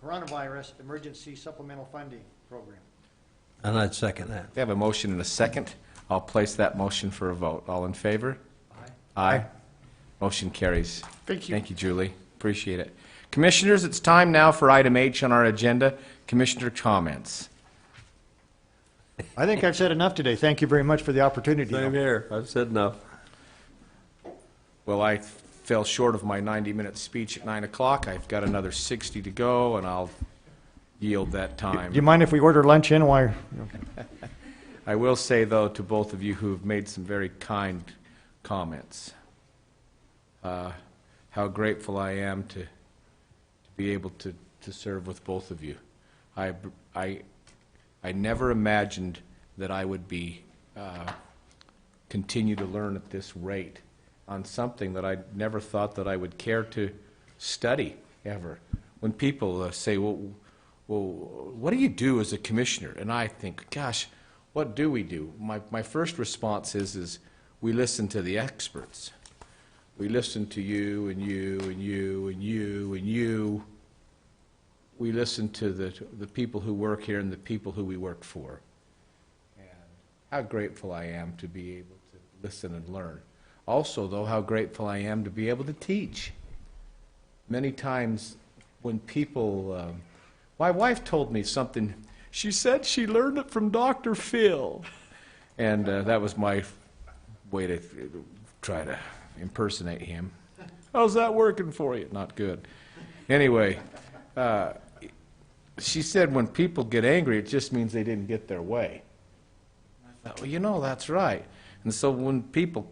Coronavirus Emergency Supplemental Funding Program. And I'd second that. We have a motion and a second. I'll place that motion for a vote. All in favor? Aye. Motion carries. Thank you. Thank you, Julie. Appreciate it. Commissioners, it's time now for item H on our agenda, Commissioner comments. I think I've said enough today. Thank you very much for the opportunity. Same here. I've said enough. Well, I fell short of my 90-minute speech at 9 o'clock. I've got another 60 to go, and I'll yield that time. Do you mind if we order lunch in while? I will say, though, to both of you who have made some very kind comments, how grateful I am to be able to serve with both of you. I never imagined that I would be continue to learn at this rate on something that I never thought that I would care to study ever. When people say, well, what do you do as a commissioner? And I think, gosh, what do we do? My first response is we listen to the experts. We listen to you and you and you and you and you. We listen to the people who work here and the people who we work for. And how grateful I am to be able to listen and learn. Also, though, how grateful I am to be able to teach. Many times when people, my wife told me something, she said she learned it from Dr. Phil. And that was my way to try to impersonate him. How's that working for you? Not good. Anyway, She said when people get angry, it just means they didn't get their way. I thought, well, you know, that's right. And so when people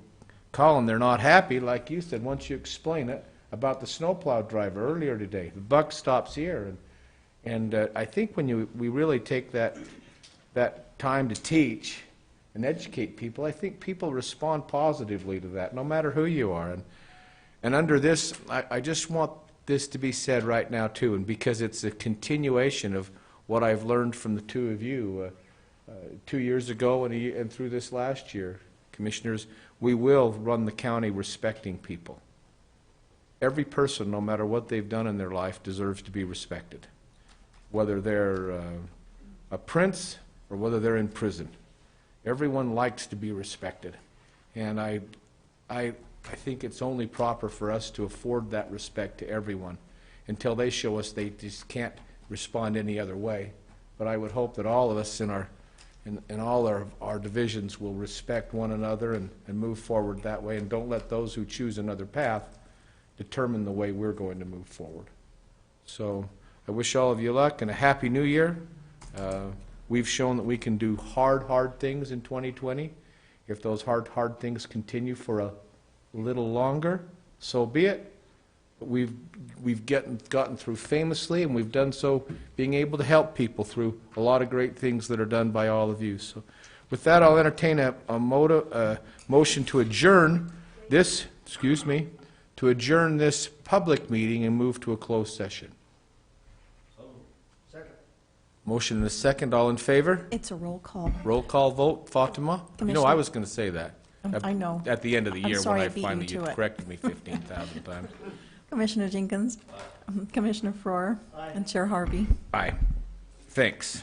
call and they're not happy, like you said, once you explain it about the snowplow driver earlier today, the buck stops here. And I think when we really take that time to teach and educate people, I think people respond positively to that, no matter who you are. And under this, I just want this to be said right now, too, and because it's a continuation of what I've learned from the two of you 2 years ago and through this last year. Commissioners, we will run the county respecting people. Every person, no matter what they've done in their life, deserves to be respected, whether they're a prince or whether they're in prison. Everyone likes to be respected, and I think it's only proper for us to afford that respect to everyone until they show us they just can't respond any other way. But I would hope that all of us in all our divisions will respect one another and move forward that way, and don't let those who choose another path determine the way we're going to move forward. So I wish all of you luck and a happy new year. We've shown that we can do hard things in 2020. If those hard things continue for a little longer, so be it. But we've gotten through famously, and we've done so being able to help people through a lot of great things that are done by all of you. So with that, I'll entertain a motion to adjourn this, to adjourn this public meeting and move to a closed session. Second. Motion and a second. All in favor? It's a roll call. Roll call vote. Fatima? You know, I was going to say that. I know. At the end of the year sorry when I beat you finally to you it. corrected me 15,000 times. Commissioner Jenkins, Commissioner Faur, and Chair Harvey. Aye. Thanks.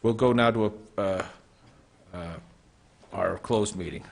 We'll go now to our closed meeting.